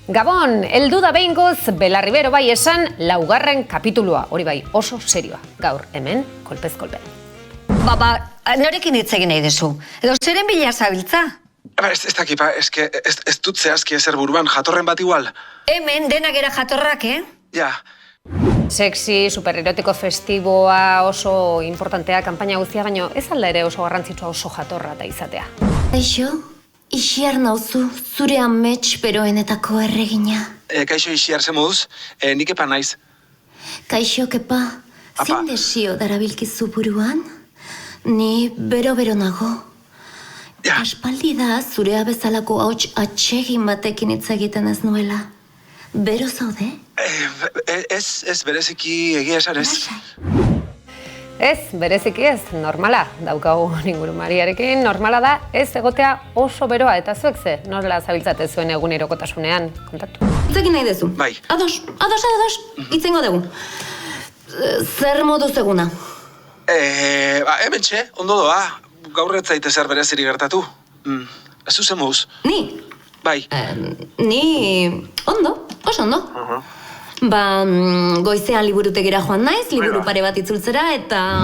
Gabon, heldu da behingoz Belarribero bai esan laugarren kapitulua, hori bai oso serioa, gaur hemen kolpez kolpe. Norekin hitz egin nahi duzu? Edo zeren bila zabiltza? Ez dakipa, ez dut zehazki ezer buruan, jatorren bat igual. Hemen denak era jatorrak, Ja. Sexy, supererotiko festiboa oso importantea kanpaina guztia, baino ez alda ere oso garrantzitsua oso jatorra eta izatea. Kaixo, Ixiar nauzu, zure amets beroenetako erregina. Kaixo Ixiar, ze moduz? Nik epa naiz. Kaixo, kepa, zein desio darabilkizu buruan? Ni bero-bero nago. Ja. Aspaldi da zurea bezalako hauts atsegin batekin hitz egiten ez nuela. Bero zaude? Ez bereziki egia esan ez. Ez, bereziki ez, normala daukagu ingurumariarekin, normala da ez egotea oso beroa eta zuek ze, nola zabiltzate zuen egunerokotasunean, kontatu. Itzekin nahi dezu? Bai. Ados, itzengo dugu. Zer moduz eguna? Hemen txe, ondo doa, gaur ez zaite zer berezirik gertatu. Ez zuzen moduz. Ni? Bai. Ni ondo, oso ondo. Goizean liburutegira joan naiz, liburu pare bat itzultzera, eta...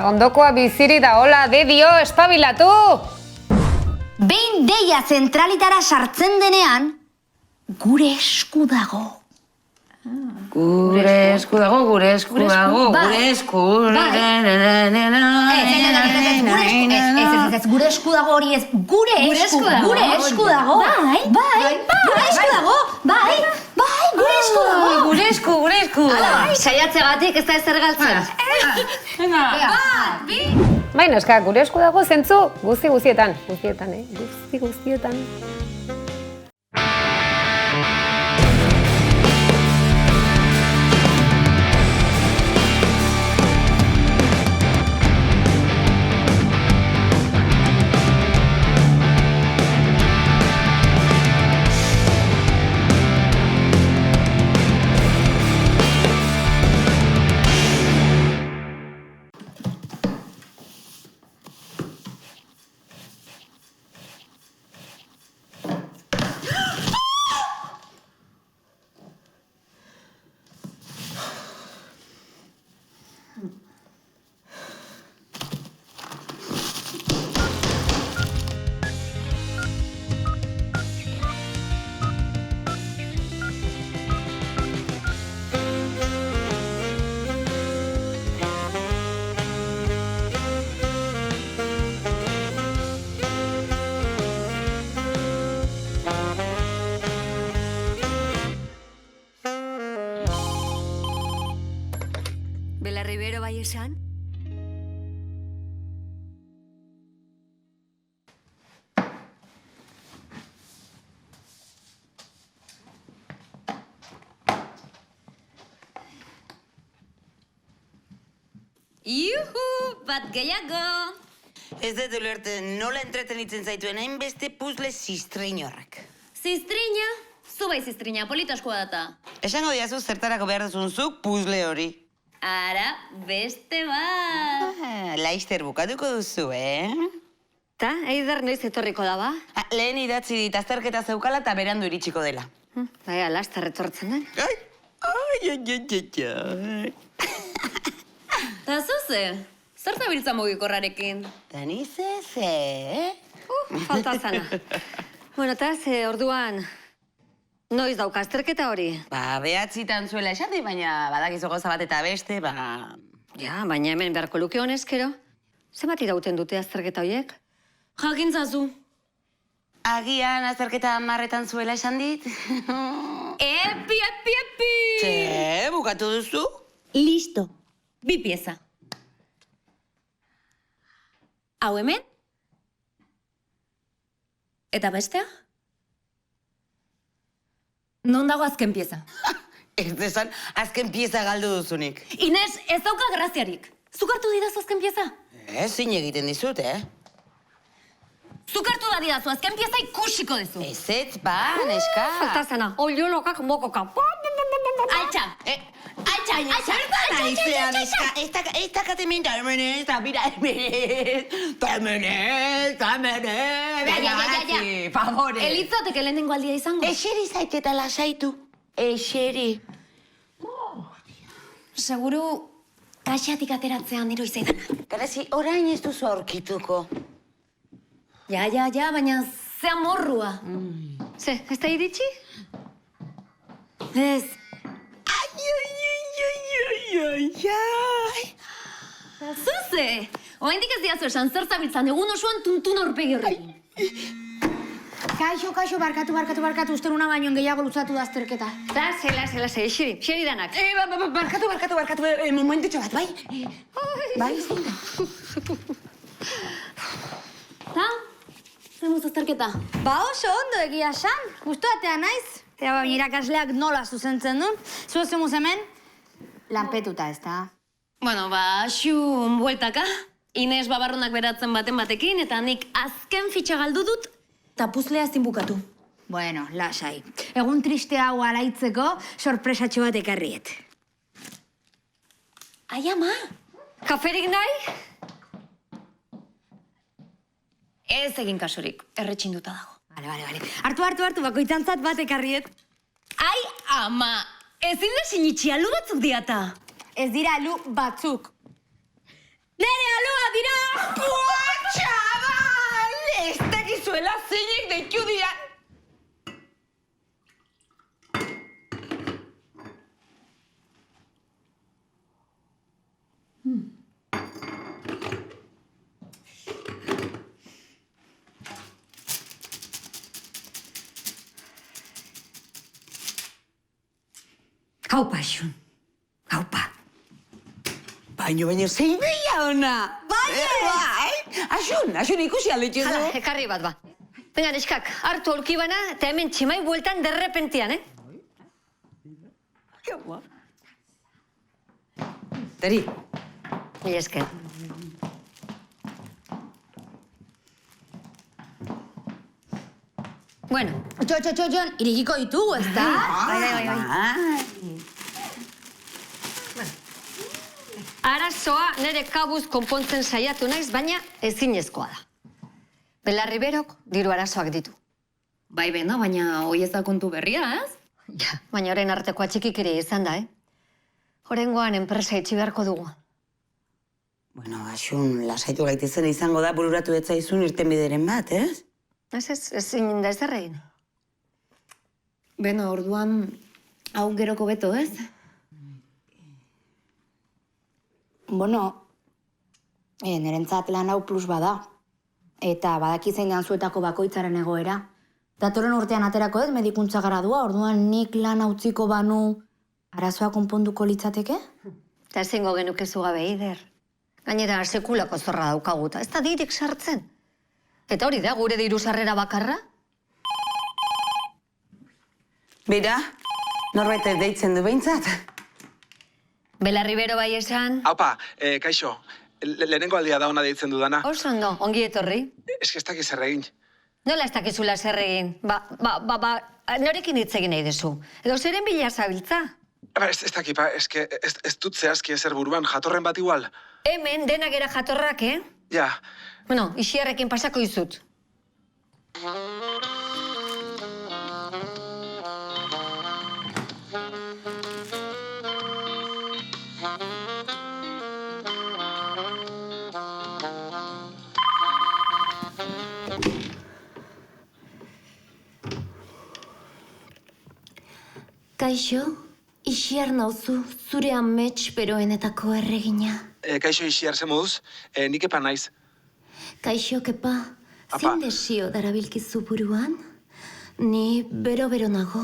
Ondokoa biziri da, hola, de dio, espabilatu! Behin deia zentralitara sartzen denean, gure esku dago. Gure esku dago. Ez, gure esku dago hori ez, gure esku dago. Bai, gure esku dago. Gure esku. Saiatzegatik ez da ezer galtzen. Baina, eska, gure esku dago zentzu guztietan, guztietan. Belarribero bai esan? Iuhu, bat gehiago! Ez dut ulertzen nola entretenitzen zaituen hainbeste puzzle zistreinorrak. Ziztrina? Zu bai ziztrina, polita askoa data. Esango diazu zertarako behar duzun zuk puzzle hori. Ara, beste bat! Laizter bukatuko duzu, Ta, Eider noiz etorriko da ba? Lehen idatzi dit azterketa zeukala eta berandu iritsiko dela. Baina, lastar etortzen den. Ai. Ta zuze, zer zabiltza mugikorrarekin? Da ze? Falta zana. Bueno, eta ze orduan, noiz dauka azterketa hori? Behatzitan zuela esate, baina badakizu gauza bat eta beste, Ja, baina hemen beharko luke honezkero. Zenbat irauten dute azterketa horiek? Jakintzazu. Agian azterketa 10 zuela esan dit? Epi! Ze, bukatu duzu? Listo. 2 pieza. Hau hemen? Eta bestea? Non dago azken pieza? Ez desan, azken pieza galdu duzunik. Inez, ez dauka graziarik. Zuk hartu didazu azken pieza? Zin egiten dizut, Zuk hartu da didazu azken pieza ikusiko duzu. Ez, neska. Falta zana, oiolokak mokoka. Altxa! Altxa! Aizean, ez dakate min tamenez, Ja. favore. Elitzateke lehenengo aldia izango. Eseri zaiteta lasaitu. Eseri. Seguru, kaxatik ateratzean niro izaidana. Garazi, orain ez duzu aurkituko. Ja, baina ze amorrua. Ze, ez da iritsi? Ez. Zuze! Oaindik ez diazu esan, zer zabiltzan, egun osoan tuntun aurpegi horrekin. Kaixo, barkatu, uste nuna baino gehiago luzatu da azterketa. Lase, xeri danak. Barkatu, momentutxo bat, bai? Bai, zein da? Ta? Zer muz azterketa? Ba oso ondo egia san, guztuatea naiz. Eta ba, irakasleak nola zuzentzen duen. Zuen zemuz hemen, lanpetuta ez da. Bueno, ba, xun bueltaka. Inez babarrunak beratzen batekin, eta nik azken fitxa galdu dut, eta puzlea ezin bukatu. Bueno, lasai. Egun triste hau alaitzeko, sorpresatxo bat ekarriet. Ai, ama! Kaferik nahi? Ez egin kasurik, erretxinduta dago. Bale. Hartu, bakoitzantzat bat ekarriet. Ai, ama! Ezin da sinitxi, alu batzuk diata. Ez dira alu batzuk. Nere alua dira! Txabal! Ez dakizuela zeinek deitu dian. Haupa, xun. Haupa. Baino, zein behia ona. Bai! Asun, ikusi aldetxu Hala, ekarri bat, ba. Venga, neskak, hartu aurki bana, eta hemen tximai bueltan derrepentian, Teri. Mila esker. Bueno, Txon, irikiko ditugu, ez da? bai. Arazoa nire kabuz konpontzen saiatu naiz, baina ezinezkoa da. Belarri berok diru arazoak ditu. Bai, beno, baina hoi ez da kontu berria, ez? Ja, baina orain arteko atxikik ere izan da, Horengoan enpresa itxi beharko dugu. Bueno, Asun, lasaitu gaitezen izango da bururatu etzaizun irtenbideren bat, ez? Ezin da ezer egin. Beno, orduan, hau geroko beto, ez? Bueno, nirentzat lan hau plus bada. Eta badaki zein den zuetako bakoitzaren egoera. Datorren urtean aterako ez, medikuntza gradua, orduan nik lan utziko banu arazoa konponduko litzateke? Eta ezingo genukezu gabe, Eider. Gainera, sekulako zorra daukaguta, ez da dirik sartzen. Eta hori da, gure diru sarrera bakarra? Bira, norbait deitzen du behintzat. Belarri bero bai esan. Haupa, kaixo, lehenengo aldia da ona deitzen dudana. Oso ondo, ongi etorri. Ez ez dakiz zer egin. Nola ez dakizula zer egin? Norekin hitz egin nahi dezu. Edo zeren bila zabiltza? Ez dakit, ez dut zehazki ezer buruan, jatorren bat igual. Hemen denak era jatorrak, Ja, Bueno, Ixiarrekin pasako izut. Kaixo, Ixiar nauzu, zure amets beroenetako erregina. kaixo Ixiar ze moduz, nik epa naiz. Kaixo, kepa, Apa. zein desio darabilkizu buruan? Ni bero nago.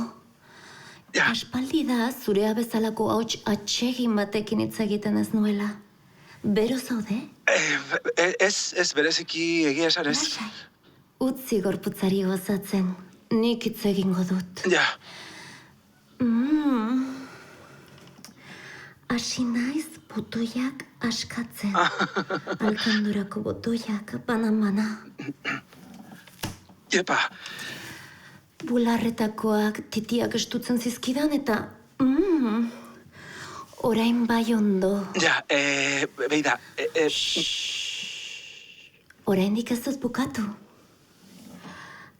Ja, Aspaldi da zurea bezalako hauts atsegin batekin hitz egiten ez nuela. Bero zaude? ez bereziki egia esan ez. Lasai. Utzi gorputzari gozatzen, nik hitz egingo dut. Ja, Hasi naiz botoiak askatzen. Alkandorako botoiak bana. jepa. Bularretakoak titiak estutzen zizkidan eta Orain bai ondo. Ja, beida, Oraindik ez dut bukatu.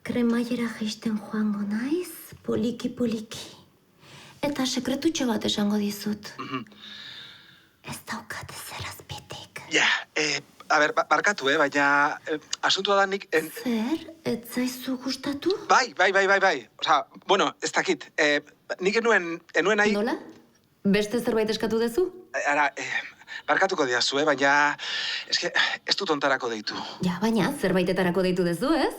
Kremaiera jaisten joango naiz, poliki. Eta sekretutxo bat esango dizut. Ez daukat ezer azpitik. ja, a ber, barkatu, baina asuntua da nik... Zer? Ez zaizu gustatu? Bai. Osa, bueno, ez dakit. Nik enuen nahi... Nola? Beste zerbait eskatu dezu? Ara, barkatuko diazu, baina... Eske, ez dut ontarako deitu. Ja, baina zerbaitetarako deitu dezu, ez?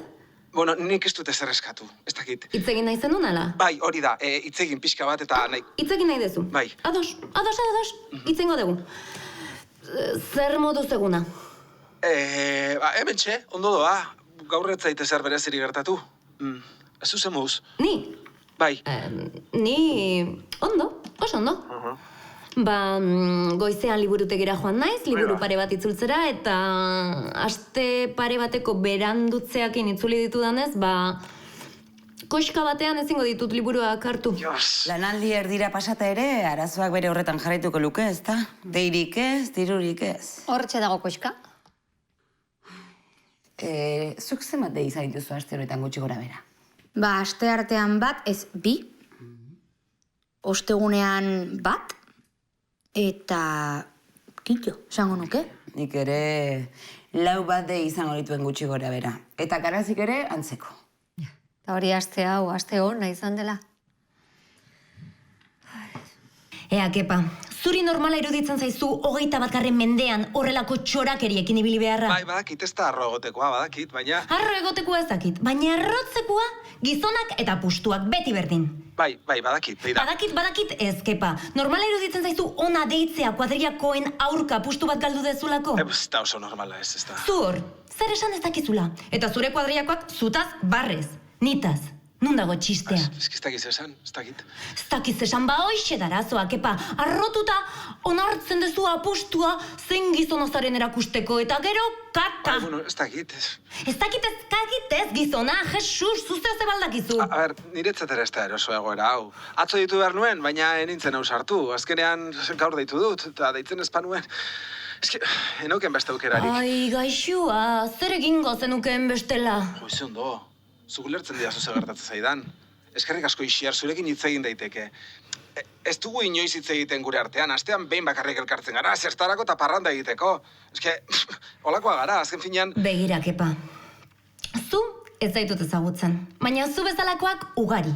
Bueno, nik ez dut ezer eskatu, ez dakit. Hitz egin nahi zenun, ala? Bai, hori da, hitz egin pixka bat eta nahi... Hitz egin nahi dezu? Bai. Ados. Hitz egingo dugu. Zer moduz eguna? Hementxe, ondo doa. Gaur ez zaite zer bereziri gertatu. Ez zuzen muz. Ni? Bai. Ni... Ondo, oso ondo. Goizean liburutegira joan naiz, liburu pare bat itzultzera, eta aste pare bateko berandutzeakin itzuli ditudanez, koxka batean ezingo ditut liburuak hartu. Lanaldi erdira pasata ere, arazoak bere horretan jarraituko luke, ezta? Deirik ez, dirurik ez. Hortxe dago koxka. Zuk zenbat izan dituzu aste horretan gutxi gora bera? Aste artean bat, ez 2. Ostegunean bat. Eta... Kito, esango nuke. Nik ere 4 bat izango dituen gutxi gora bera. Eta karazik ere antzeko. Eta hori aste hona izan dela. Ea, Kepa, zuri normala iruditzen zaizu 21. mendean horrelako txorakeriekin ibili beharra? Bai, badakit, ez da arro egotekoa, badakit, baina... Arro egotekoa ez dakit, baina arrotzekoa gizonak eta pustuak beti berdin. Bai, badakit, beida. Badakit ez, Kepa. Normala iruditzen zaizu ona deitzea kuadriakoen aurka pustu bat galdu dezulako? Ez da oso normala ez da. Zu hor, zer esan ez dakizula? Eta zure kuadriakoak zutaz barrez, nitaz. Nun dago txistea? Ez dakiz esan, ez dakit. Ez dakiz esan, hoxe darazoa, Kepa. Arrotuta onartzen dezu apustua zein gizonazaren erakusteko, eta gero kaka. Bueno, ez dakit. Ez dakit ez gizona, Jesus, zuzeo zebaldakizu. A ber, niretzat ere ez da eroso egoera, hau. Atzo ditu behar nuen, baina enintzen hau sartu. Azkenean gaur deitu dut, eta deitzen espanuen. Eske, enauken beste aukerarik. Ai, gaixua, zer egingo zenukeen bestela? Hoize ondo. Zuk ulertzen dira zuze gertatzen zaidan. Eskerrik asko Ixiar, zurekin hitz egin daiteke. Ez dugu inoiz hitz egiten gure artean, astean behin bakarrik elkartzen gara, zertarako eta parranda egiteko. Eske, holakoa gara, azken finean... Begira, Kepa. Zu ez zaitut ezagutzen, baina zu bezalakoak ugari.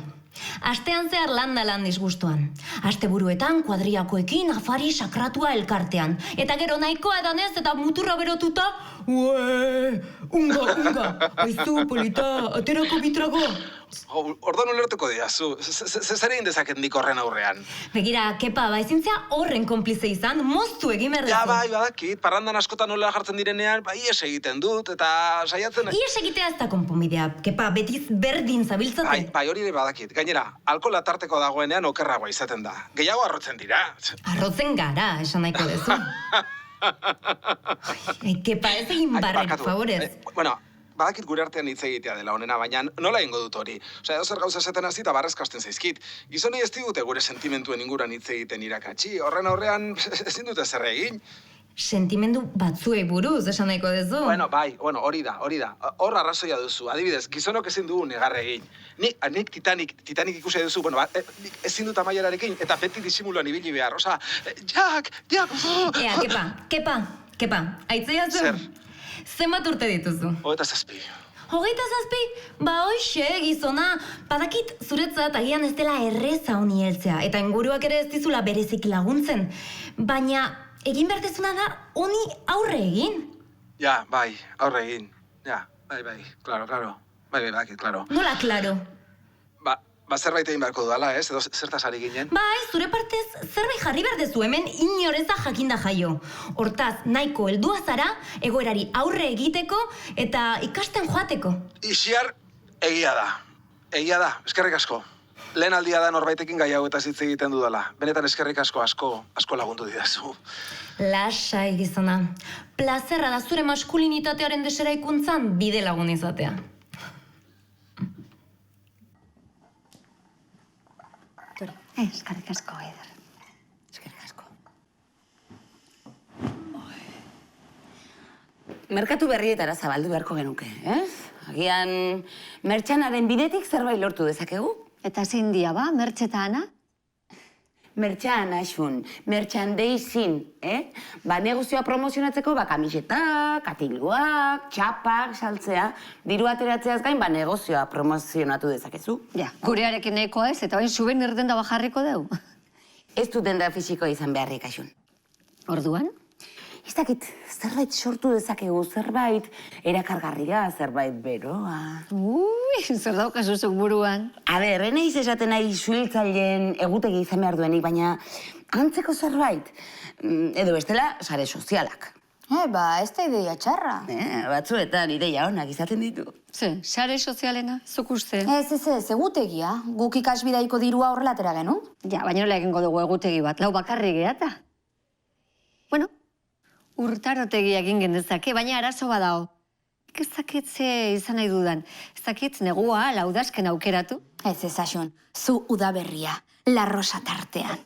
Astean zehar lan disgustuan. Asteburuetan kuadriakoekin afari sakratua elkartean. Eta gero nahikoa edanez eta muturra berotuta... Ue, unga, aizu, polita, aterako bitrago. Ordan ulertuko diazu, zer egin dezaket nik horren aurrean? Begira, Kepa, ezintzea horren konplize izan, moztu egin behar Ja, bai, badakit, parrandan askotan nola jartzen direnean, ies egiten dut, eta saiatzen... Ies egitea ez da konponbidea, Kepa, betiz berdin zabiltzate. Bai, hori ere badakit. Gainera, alkohola tarteko dagoenean okerragoa izaten da. Gehiago arrotzen dira. Arrotzen gara, esan nahiko dezu. Kepa, ez egin barren, favorez. Bueno, badakit gure artean hitz egitea dela honena, baina nola egingo dut hori? Osea, edo zer gauza esaten hasi eta barrezkasten zaizkit. Gizonei ez digute gure sentimentuen inguran hitz egiten irakatsi. Horren aurrean ezin dute zer egin. Sentimendu batzuei buruz, esan nahiko dezu. Bueno, hori da. Hor arrazoia duzu. Adibidez, gizonok ezin dugu negar egin. Nik Titanic ikusi duzu, nik ezin dut amaierarekin, eta beti disimuluan ibili behar. Osa, Jack! Ea, Kepa, aitzea zu? Zer? Zenbat urte dituzu? 27. 27? Hoxe, gizona, badakit zuretzat agian ez dela erreza honi heltzea, eta inguruak ere ez dizula berezik laguntzen. Baina, egin behar dezuna da honi aurre egin. Ja, bai, aurre egin. Ja, bai, klaro. Bai, badakit, klaro. Nola, klaro? Ba, zerbait egin beharko dudala, ez? Edo zertaz ari ginen? Bai, zure partez zerbait jarri behar dezu, hemen inoreza jakinda jaio. Hortaz, nahiko heldua zara, egoerari aurre egiteko eta ikasten joateko. Ixiar, egia da, eskerrik asko. Lehen aldia da norbaitekin gai hau eta hitz egiten dudala. Benetan eskerrik asko lagundu didazu. Lasai, gizona. Plazerra da zure maskulinitatearen deseraikuntzan bide lagun izatea. Eskerrik asko, Eider. merkatu berrietara zabaldu beharko genuke, ez? Agian, mertxanaren bidetik zerbait lortu dezakegu? Eta zein dia ba, Mertxeta Ana? Mertxan, Asun, merchandising, Ba, negozioa promozionatzeko, kamisetak, katiluak, txapak, saltzea, diru ateratzeaz gain, negozioa promozionatu dezakezu. Ja, gurearekin nahikoa ez, eta bain souvenir denda bajarriko deu. Ez du denda fisiko izan beharrik, Asun. Orduan? Ez dakit, zerbait sortu dezakegu, zerbait erakargarria, zerbait beroa. Zer daukazuzuk buruan. A ber, eneiz esaten nahi suhiltzaileen egutegi izan behar duenik, baina antzeko zerbait. Edo bestela, sare sozialak. Ez da ideia txarra. Batzuetan ideia onak izaten ditu. Ze, sare sozialena, zuk uste? Ez, egutegia. Guk ikasbidaiko dirua horrela atera genuen. Ja, baina nola egingo dugu egutegi bat, lau bakarri gehiata. Bueno, urtarotegi egin gendezake, baina arazo badao. Ez dakit ze izan nahi dudan. Ez dakit negua laudazken aukeratu. Ez, Asun, zu udaberria, La Rosa tartean.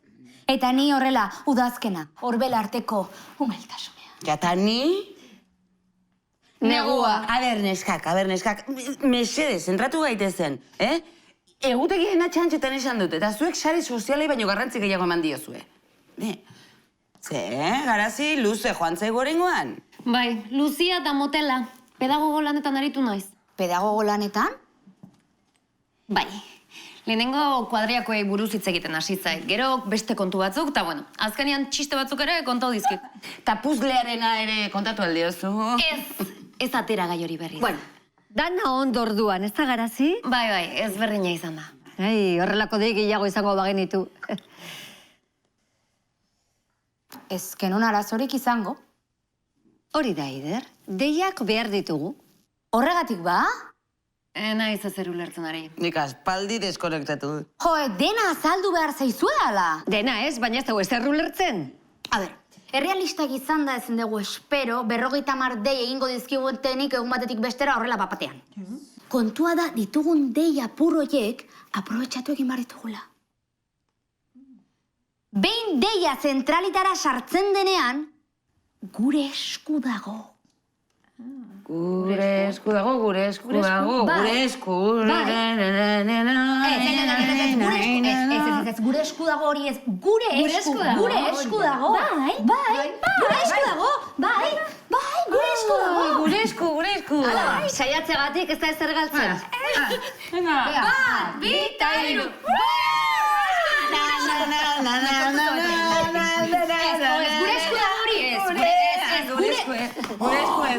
Eta ni horrela udazkena, horbela arteko umeltasunea. Eta ni... Negua. A ber, neskak, mesedez, zentratu gaitezen, Egutegien atxantxetan esan dut, eta zuek sare sozialei baino garrantzi gehiago eman diozue. Ze, garazi, luze joan zaigu orengoan. Bai, Luzia eta Motela. Pedagogo lanetan aritu naiz. Pedagogo lanetan? Bai. Lehenengo kuadriakoei buruz hitz egiten hasi zait. Gero beste kontu batzuk, eta bueno, azkenean txiste batzuk ere kontau dizkit. Ta puzlearena ere kontatu aldiozu. Ez atera gai hori berriz. Bueno, dana ondo orduan, ez da garazi? Bai, ez berdina izan da. Horrelako dei gehiago izango bagenitu. Ez genuen arazorik izango. Hori da, Eider. Deiak behar ditugu. Horregatik ba? Naiz ezer ulertzen ari. Nik aspaldi deskonektatu. Dena azaldu behar zaizue ala. Dena ez, baina ez dago ezer ulertzen. A ber, errealistak izan da ezin dugu espero, 50 dei egingo dizkigutenik egun batetik bestera horrela bapatean. Kontua da ditugun dei apurroiek aprobetxatu egin behar ditugula. Behin deia zentralitara sartzen denean, gure esku dago. Gure esku dago, gure esku dago, gure esku... Ez, gure esku dago hori ez, gure esku dago. Bai, gure esku dago, bai, gure esku dago. Gure esku. Saiatzegatik ez da ezer galtzen. Bat, bi, eta hiru.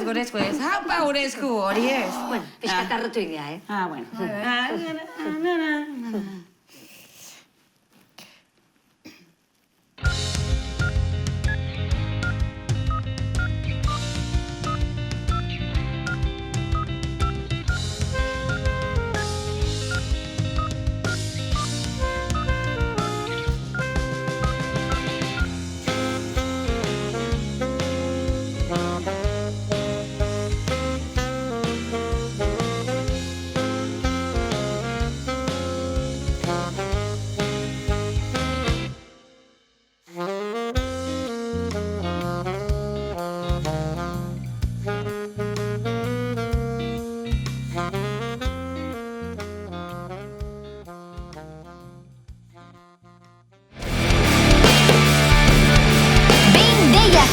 Gure esku ez. Hapa, gure esku hori ez. Bueno, pixkatarrotu idea, Bueno.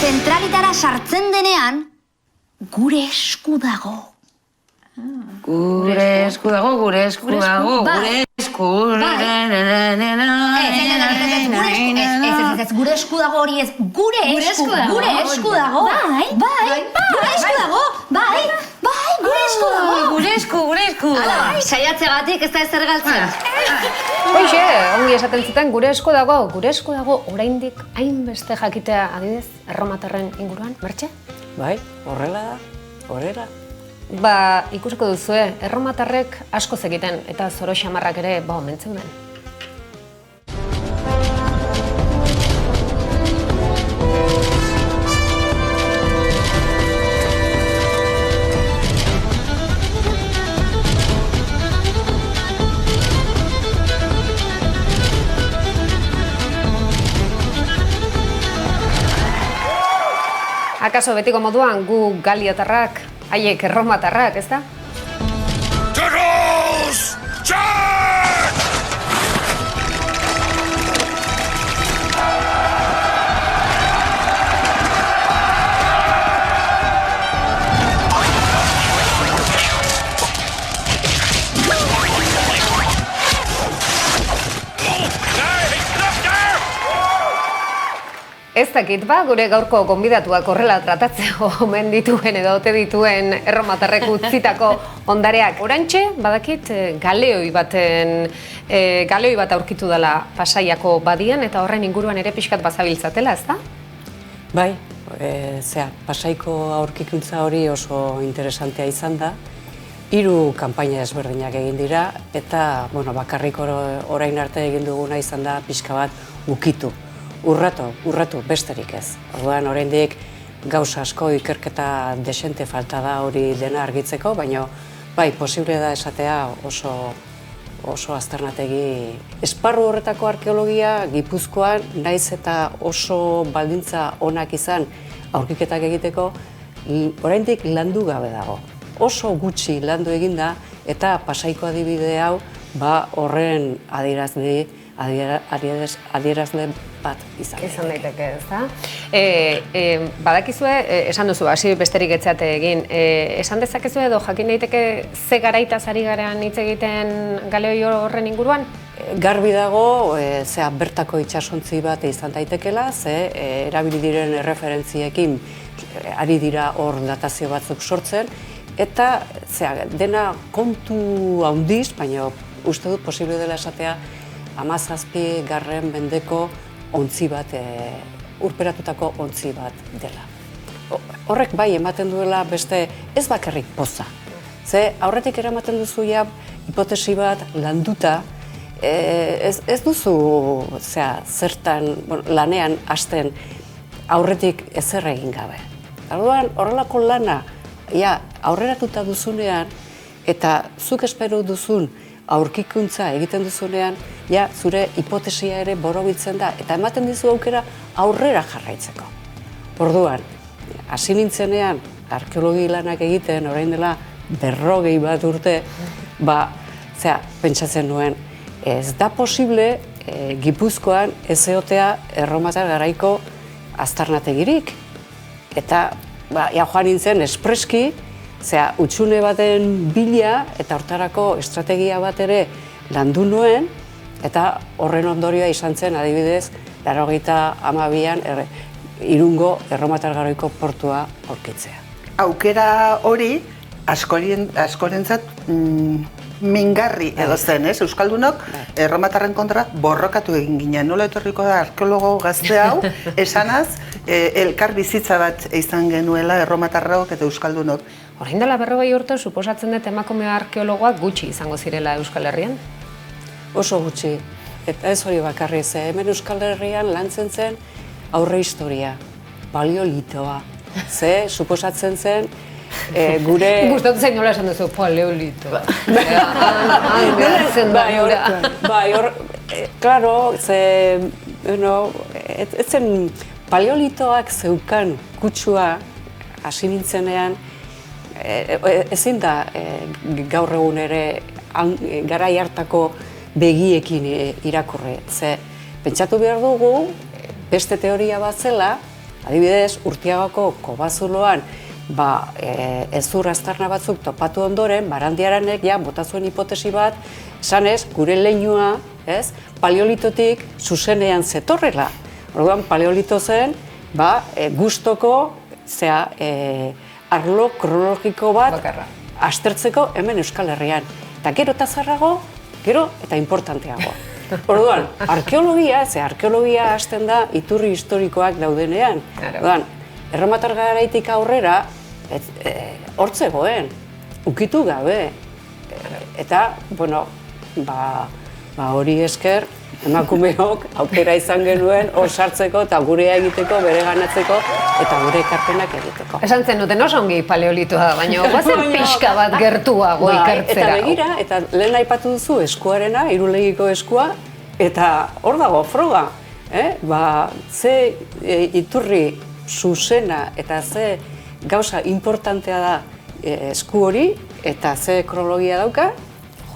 Zentralitara sartzen denean, gure esku dago. Gure esku dago, gure esku dago, gure esku... Ez, gure esku dago hori ez, gure esku dago. Bai, gure esku dago, Gure esku. Saiatzegatik ez da ezer galtzen. Hoxe, ongi esaten zuten gure esku dago oraindik hainbeste jakitea adidez erromatarren inguruan, Mertxe? Bai, horrela da, Ba, ikusiko duzue, erromatarrek asko egiten eta zoro xamarrak ere omen zeuden. Akaso betiko moduan gu galiotarrak, haiek erromatarrak, ez da? Turtles! Charge! Ez dakit gure gaurko gonbidatuak horrela tratatzeko omen dituen edo ote dituen erromatarrek utzitako ondareak. Oraintxe, badakit, galeoi bat aurkitu dela Pasaiako badian eta horren inguruan ere pixkat bazabiltzatela, ez da? Bai, Pasaiko aurkikuntza hori oso interesantea izan da. 3 kanpaina ezberdinak egin dira eta bakarrik orain arte egin duguna izan da pixka bat ukitu. Urratu, besterik ez. Orduan, oraindik gauza asko ikerketa desente falta da hori dena argitzeko, baina bai, posible da esatea oso aztarnategi. Esparru horretako arkeologia Gipuzkoan naiz eta oso baldintza onak izan aurkiketak egiteko, oraindik landu gabe dago. Oso gutxi landu eginda eta Pasaiko adibide hau horren adierazle bat izan daiteke, ez da? Badakizue, esan duzu, hasi besterik etxeate egin, esan dezakezue edo jakin daiteke ze garaitaz ari garean hitz egiten galeoi horren inguruan? Garbi dago, bertako itsasontzi bat izan daitekela, erabili diren erreferentziekin ari dira hor datazio batzuk sortzen, eta dena kontu handiz, baina uste dut posible dela esatea 17. mendeko ontzi bat, urperatutako ontzi bat dela. Horrek bai ematen duela beste ez bakarrik poza. Aurretik eramaten duzu hipotesi bat landuta, ez duzu zertan lanean hasten aurretik ezer egin gabe. Orduan horrelako lana aurreratuta duzunean eta zuk espero duzun aurkikuntza egiten duzunean, zure hipotesia ere borobiltzen da, eta ematen dizu aukera aurrera jarraitzeko. Orduan, hasi nintzenean, arkeologi lanak egiten, orain dela 40 bat urte, pentsatzen nuen, ez da posible Gipuzkoan ez egotea erromatar garaiko aztarnategirik. Eta joan nintzen espreski, utxune baten bila eta hortarako estrategia bat ere landu nuen, eta horren ondorioa izan zen adibidez 82an Irungo erromatar garaiko portua aurkitzea. Aukera hori askorentzat mingarri edo zen, ez? Euskaldunok erromatarren kontra borrokatu egin ginen. Nola etorriko da arkeologo gazte hau, esanaz, elkar bizitza bat izan genuela erromatarrok eta euskaldunok. Orain dela 40 urte, suposatzen dut emakume arkeologoak gutxi izango zirela Euskal Herrian? Oso gutxi. Eta ez hori bakarri, hemen Euskal Herrian lantzen zen aurre historia, paleolitoa. Suposatzen zen gure... Gustatu zain nola esan duzu, paleolitoa. Bai, klaro, ez zen paleolitoak zeukan kutsua hasi nintzenean, ezin da gaur egun ere garai hartako begiekin irakurri. Pentsatu behar dugu, beste teoria bat zela, adibidez, Urtiagako Kobazuloan ezur aztarna batzuk topatu ondoren, Barandiaranek bota zuen hipotesi bat, esanez, gure leinua, paleolitotik zuzenean zetorrela. Orduan, paleolito zen, gustoko, arlo kronologiko bat aztertzeko hemen Euskal Herrian. Eta gero eta zarrago, gero eta importanteago. Orduan, arkeologia hasten da iturri historikoak daudenean. Orduan, erromatar garaitik aurrera, hortzegoen, ukitu gabe. Eta, hori esker, emakumeok aukera izan genuen hor sartzeko eta gurea egiteko, bere ganatzeko eta gure ekarpenak egiteko. Esan zen duten oso ongi paleolitoa, baina guazen pixka bat gertuago ikertzera. Eta begira, eta lehen aipatu duzu eskuarena, Irulegiko eskua, eta hor dago froga. Ze iturri zuzena eta ze gauza importantea da esku hori eta ze kronologia dauka,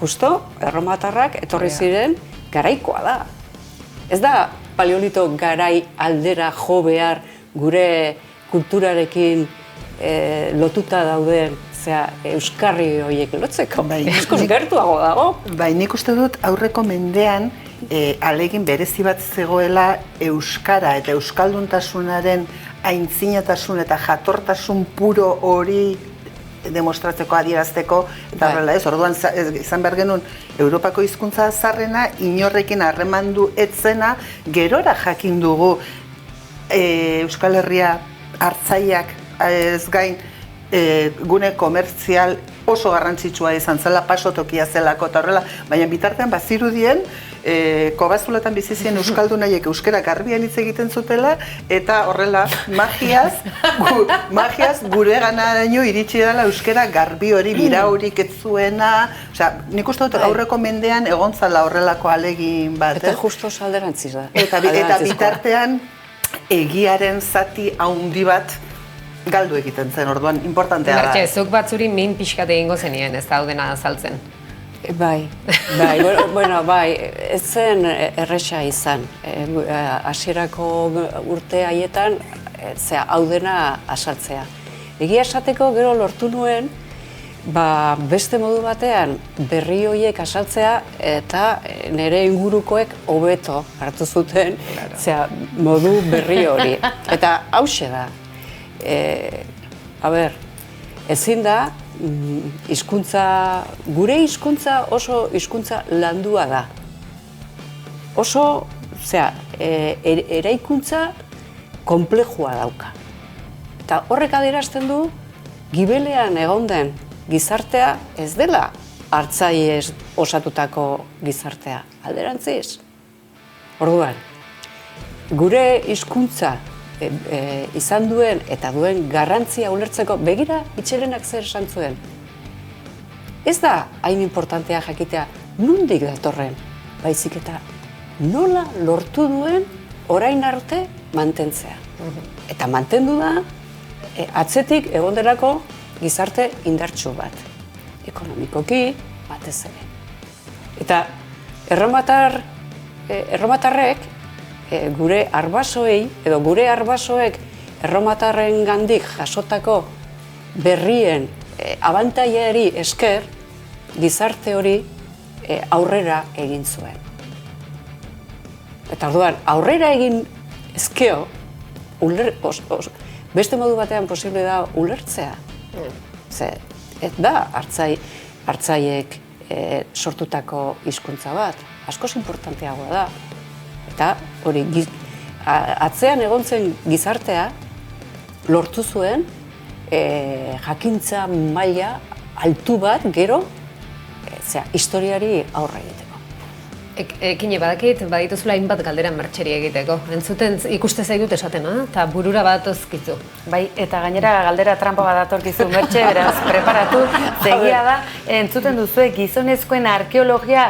justo erromatarrak etorri ziren garaikoa da. Ez da paleolito garai aldera jo behar gure kulturarekin lotuta dauden euskarri horiek lotzeko. Askoz gertuago dago. Bai, nik uste dut aurreko mendean ahalegin berezi bat zegoela euskara eta euskalduntasunaren aintzinatasun eta jatortasun puro hori demostratzeko, adierazteko, eta horrela ez, orduan izan behar genuen Europako hizkuntza zaharrena inorrekin harremandu etzena, gerora jakin dugu Euskal Herria hartzaiak ez gain gune komertzial oso garrantzitsua izan zela, pasotokia zelako eta horrela, baina bitartean bazirudien kobazuletan bizi ziren euskaldunaiek euskara garbian hitz egiten zutela eta horrela magiaz gure ganaraino iritsi dela euskara garbi hori, biraurik ez zuena, nik uste dut aurreko mendean egon zala horrelako ahalegin bat. Eta justo alderantziz da. Eta bitartean egiaren zati handi bat galdu egiten zen, orduan importantea da. Mertxe, zuk batzuri min pixkat egingo zenien, ez daudena azaltzen. Bai, ez zen erresa izan. Hasierako urte haietan, hau dena azaltzea. Egia esateko gero lortu nuen, beste modu batean berri horiek azaltzea eta nire ingurukoek hobeto hartu zuten modu berri hori. Eta hauxe da. Ezin da, gure hizkuntza oso hizkuntza landua da. Oso, eraikuntza konplexua dauka. Eta horrek adierazten du, gibelean egon den gizartea ez dela hartzaiez osatutako gizartea. Alderantziz. Orduan, gure hizkuntza izan duen eta duen garrantzia ulertzeko begira Mitxelenak zer esan zuen. Ez da hain importantea jakitea nondik datorren, baizik eta nola lortu duen orain arte mantentzea. Eta mantendu da atzetik egonderako gizarte indartsu bat. Ekonomikoki batez ere. Eta erromatarrek gure arbasoei, edo gure arbasoek erromatarren gandik jasotako berrien abantaiari esker, gizarte hori aurrera egin zuen. Eta orduan, aurrera egin ezkeo, beste modu batean posible da ulertzea. Ez da hartzaiek sortutako hizkuntza bat, askoz importanteagoa da. Eta hori, atzean egon zen gizartea lortu zuen jakintza maila altu bat gero historiari aurre egiteko. Ekine, badakit, badituzula hainbat galdera martxeri egiteko. Entzuten ikuste zaitut esaten, eta burura bat ozkizu. Bai, eta gainera galdera trampa bat datorkizu, Mertxe, beraz, preparatu. Zegia da, entzuten duzue gizonezkoen arkeologia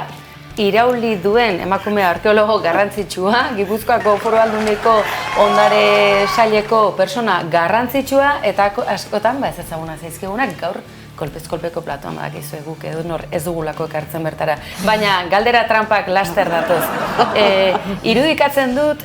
irauli duen emakume arkeologo garrantzitsua, Gipuzkoako Foru Aldundiko ondare saileko persona garrantzitsua, eta askotan ez ezaguna zaizkigunak gaur kolpez-kolpeko platoan badakizue guk ez dugulako ekartzen bertara. Baina galdera trampak laster datoz. Irudikatzen dut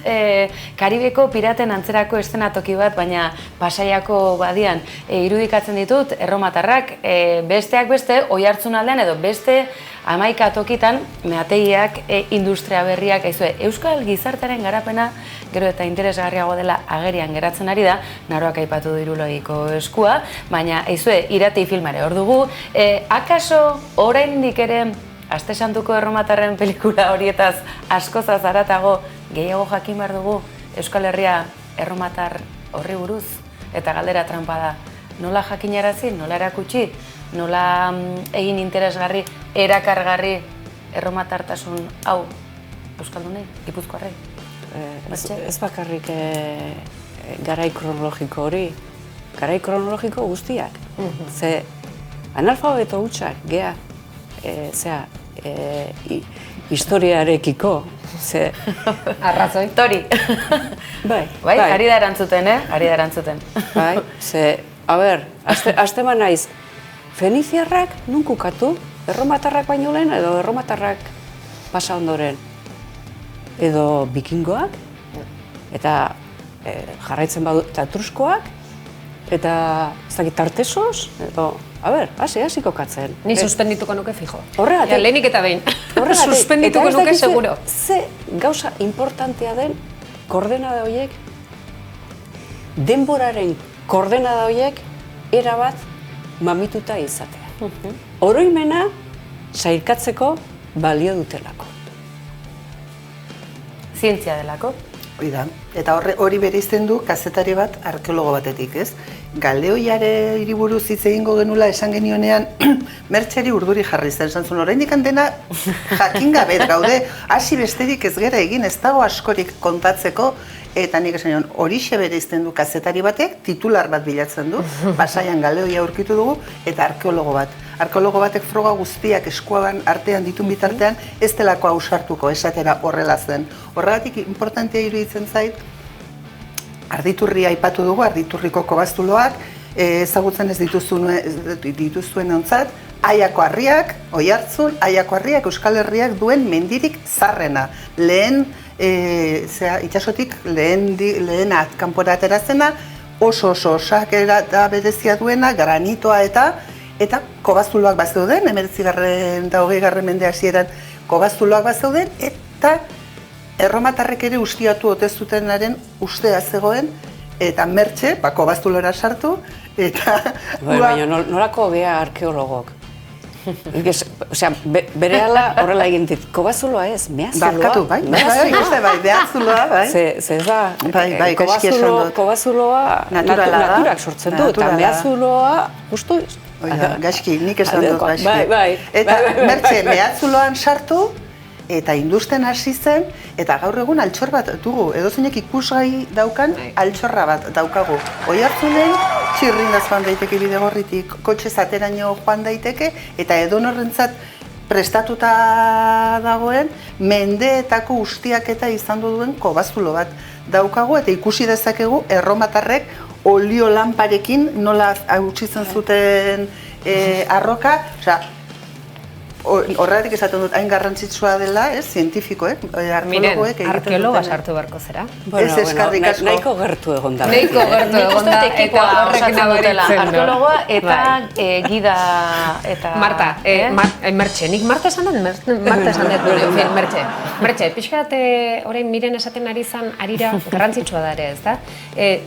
Karibeko piraten antzerako eszenatoki bat, baina Pasaiako badian irudikatzen ditut erromatarrak besteak beste Oiartzunaldean edo beste 11 tokitan meategiak, industria berriak, Euskal gizartearen garapena gero eta interesgarriago dela agerian geratzen ari da, Naroak aipatu du Irulogiko eskua, baina Irati filmare hor dugu. Akaso oraindik ere Aste Santuko erromatarren pelikula horietaz askozaz haratago gehiago jakin behar dugu Euskal Herria erromatar horri buruz? Eta galdera trampa da, nola jakinarazi, nola erakutsi, nola egin interesgarri, erakargarri erromatartasun hau euskaldunei, Gipuzkoarrei? Ez bakarrik garai kronologiko hori, garai kronologiko guztiak. Ze analfabeto hutsak, gea, historiarekiko, ze... Arrazoi. Tori. Bai, ari da erantzuten, Ari da erantzuten. Bai, ze, a ber, azteman naiz, Feniziarrak nun kukatu? Erromatarrak baino lehen edo erromatarrak pasa ondoren? Edo bikingoak? Eta jarraitzen badu, eta etruskoak? Eta, ez dakit, tartesos? Edo, a ber, hasi kokatzen. Ni suspendituko nuke fijo. Horregatik. Lehenik eta behin. Suspendituko nuke seguro. Ze gauza importantea den koordenada horiek, denboraren koordenada horiek, erabat mamituta izatea. Oroimena sailkatzeko balio dutelako. Zientzia delako. Hori da, eta hori bereizten du kazetari bat arkeologo batetik, ez? Galeoiare hiriburuz hitz egingo genula esan genionean Mertxeri urduri jarri zen, esan zuen, oraindik dena jakin gabe gaude, hasi besterik ez gera egin, ez dago askorik kontatzeko, eta nik esan nion, horixe bereizten du kazetari batek, titular bat bilatzen du, Pasaian Galeoia aurkitu dugu, eta arkeologo bat. Arkeologo batek froga guztiak eskuagan artean ditun bitartean ez delako ausartuko, esatera horrela zen. Horregatik importantea iruditzen zait, arditurria aipatu dugu, arditurriko kobaztuloak, ezagutzen ez dituzuen ontzat, Aiako Harriak, Oiartzun, Aiako Harriak Euskal Herriak duen mendirik zarrena. Lehen, itxasotik lehen kanpora aterazena, oso osakera da berezia duena, granitoa eta kobaztuloak bazeuden, 19. eta 20. mende hasieran kobaztuloak bazeuden, eta erromatarrek ere ustiatu ote zutenaren ustea zegoen, eta Mertxe, kobaztulora sartu, eta... Baina nolako gea arkeologok? Osea, berehala horrela egin dit, kobaztuloa ez, mehazuloa. Barkatu, bai, mehazuloa, bai. Ze ez da, kobaztuloa naturak sortzen du, eta mehazuloa justu... Gaizki, nik esan dut gaizki. Eta Mertxe, mehatzuloan sartu, eta industen hasi zen, eta gaur egun altxor bat dugu, edozeinek ikusgai daukan altxorra bat daukagu. Oiartzunen, txirrindaz joan daiteke bidegorritik, kotxe zateraino joan daiteke, eta edonorrentzat prestatuta dagoen, mendeetako ustiaketa izan duen kobaztulo bat daukagu, eta ikusi dezakegu erromatarrek olio lanparekin nola hautsitzen zuten arroka, osea, horregatik esaten dut, hain garrantzitsua dela, zientifikoek, arkeologoek egiten dutena. Arkeologa sartu beharko zera. Ez eskarrik asko. Nahiko gertu egon da. Nahiko gertu egon da, eta horrekin abaritzen. Arkeologoa eta gida eta... Marta, Mertxe, nik Marta esan dut, Marta esan dut, Mertxe, pixkat orain miren esaten ari zan arira garrantzitsua da ere, ez da?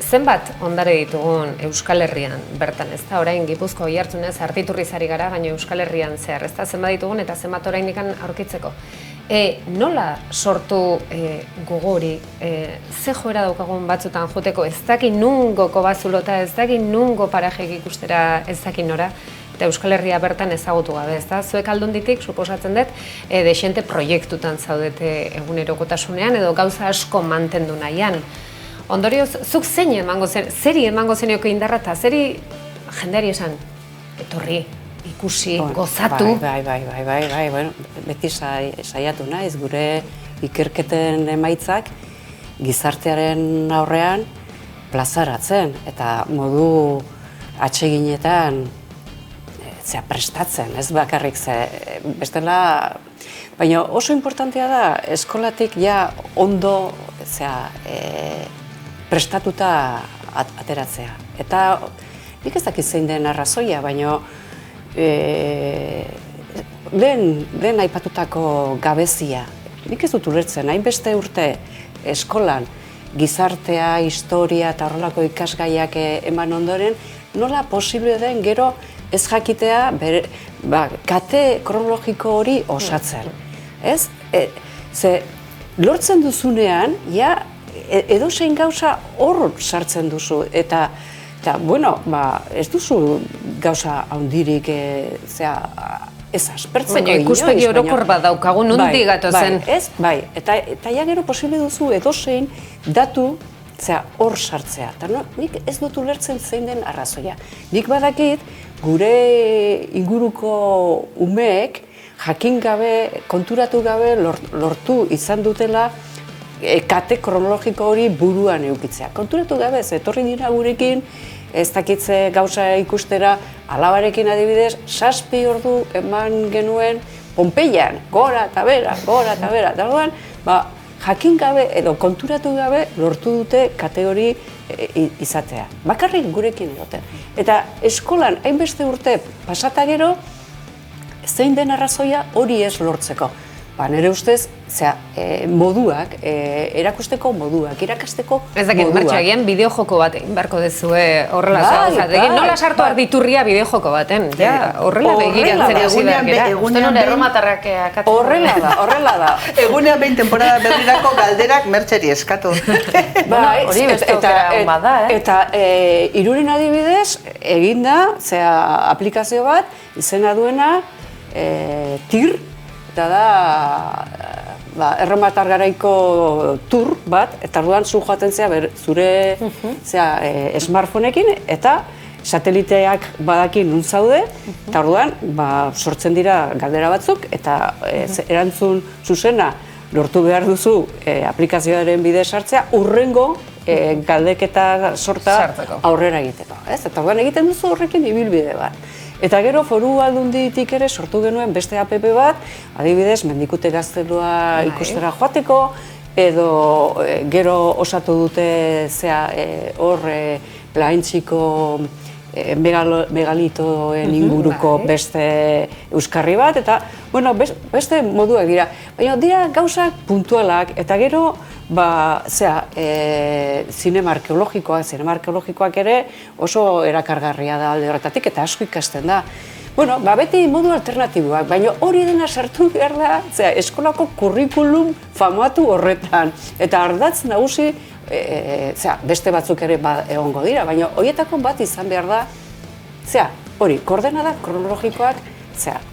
Zenbat ondare ditugun Euskal Herrian bertan, ez da? Orain Gipuzko Oiartzunez arditurriz ari gara, baina Euskal Herrian zehar, ez da? Zenbat ditugun eta zenbat oraindik aurkitzeko. Nola sortu gogo hori, ze joera daukagun batzutan joteko, ez daki nungo kobazulota, ez daki nungo parajek ikustera ez daki nora, eta Euskal Herria bertan ezagutu gabe, ez da? Zuek aldunditik, suposatzen dut, desente proiektutan zaudete egunerokotasunean edo gauza asko mantendu nahian. Ondorioz, zuk zeri emango zenioko indarra eta zeri jendeari esan, etorri, ikusi, gozatu. Bai, bueno, beti saiatu naiz, gure ikerketen emaitzak gizartearen aurrean plazaratzen, eta modu atseginetan prestatzen, ez bakarrik bestela, baina oso importantea da eskolatik ja ondo prestatuta ateratzea. Eta nik ez dakit zein den arrazoia, baina lehen aipatutako gabezia, nik ez dut ulertzen, hainbeste urte eskolan gizartea, historia eta horrelako ikasgaiak eman ondoren, nola posible den gero ez jakitea kate kronologiko hori osatzen. Ez? Ze lortzen duzunean, edozein gauza hor sartzen duzu, eta bueno, ez duzu gauza handirik ez aspertzeko inoiz. Baina ikuspegi orokor bat daukagu, nondik gatozen. Bai, eta ja gero posible duzu edozein datu hor sartzea. Eta nik ez dut ulertzen zein den arrazoia. Nik badakit gure inguruko umeek jakin gabe, konturatu gabe lortu izan dutela kate kronologiko hori buruan eukitzea. Konturatu gabe, etorri dira gurekin, ez dakitze gauza ikustera, alabarekin adibidez, 7 ordu eman genuen Pompeian, gora eta bera, eta orduan, jakin gabe edo konturatu gabe lortu dute kategori izatea. Bakarrik gurekin egoten. Eta eskolan hainbeste urte pasata gero, zein den arrazoia hori ez lortzeko. Nire ustez, moduak, erakusteko moduak, irakasteko moduak. Ez dakit, Mertxe, bideojoko bat egin beharko dezue horrela zagozatekin. Nola sartu arditurria bideojoko baten? Horrela begiratzen hasi behar. Uste nuen erromatarrak akatu. Horrela da. Egunean behin temporada berrirako galderak Mertxeri eskatu. Hori bestokera hon bada, Eta Irunen adibidez, eginda, aplikazio bat, izena duena, TIR, eta da erromatar garaiko tour bat, eta orduan zu joaten zure smartphoneekin, eta sateliteak badakin nun zaude, eta orduan sortzen dira galdera batzuk, eta erantzun zuzena lortu behar duzu aplikazioaren bidez sartzea, urrengo galdeketa sorta aurrera egiteko. Eta orduan egiten duzu horrekin ibilbide bat. Eta gero foru aldunditik ere sortu genuen beste app bat, adibidez, Mendikute gaztelua ikustera joateko, edo gero osatu dute hor Laintziko megalitoen inguruko beste euskarri bat, eta beste moduak dira. Baina dira gauzak puntualak, eta gero zinema arkeologikoak ere oso erakargarria da alde horretatik eta asko ikasten da. Beti modu alternatiboak, baina hori dena sartu behar da eskolako kurrikulum famatu horretan. Eta ardatz nagusi, beste batzuk ere egongo dira, baina horietako bat izan behar da, hori, koordenada kronologikoak,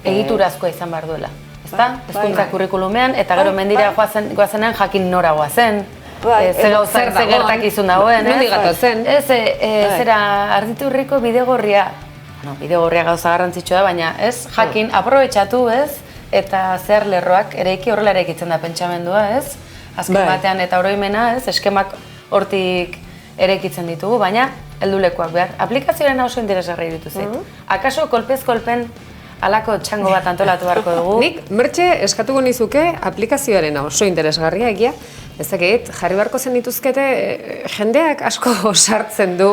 egiturazkoa izan behar duela. Hezkuntza kurrikulumean, eta gero mendira goazenean jakin nora goazen, zer gertakizun dagoen, nondi gatozen. Zera, Arditurriko bidegorria, bidegorria gauza garrantzitsua da, baina jakin, aprobetxatu, eta zer lerroak, horrela eraikitzen da pentsamendua, azken batean, eta oroimena, eskemak hortik eraikitzen ditugu, baina heldulekuak behar. Aplikazioaren oso interesgarri dituzit. Akaso kolpez kolpen halako txango bat antolatu beharko dugu. Nik, Mertxe, eskatuko nizuke aplikazioaren oso interesgarria egia. Ez dakit, jarri beharko zen dituzkete jendeak asko sartzen du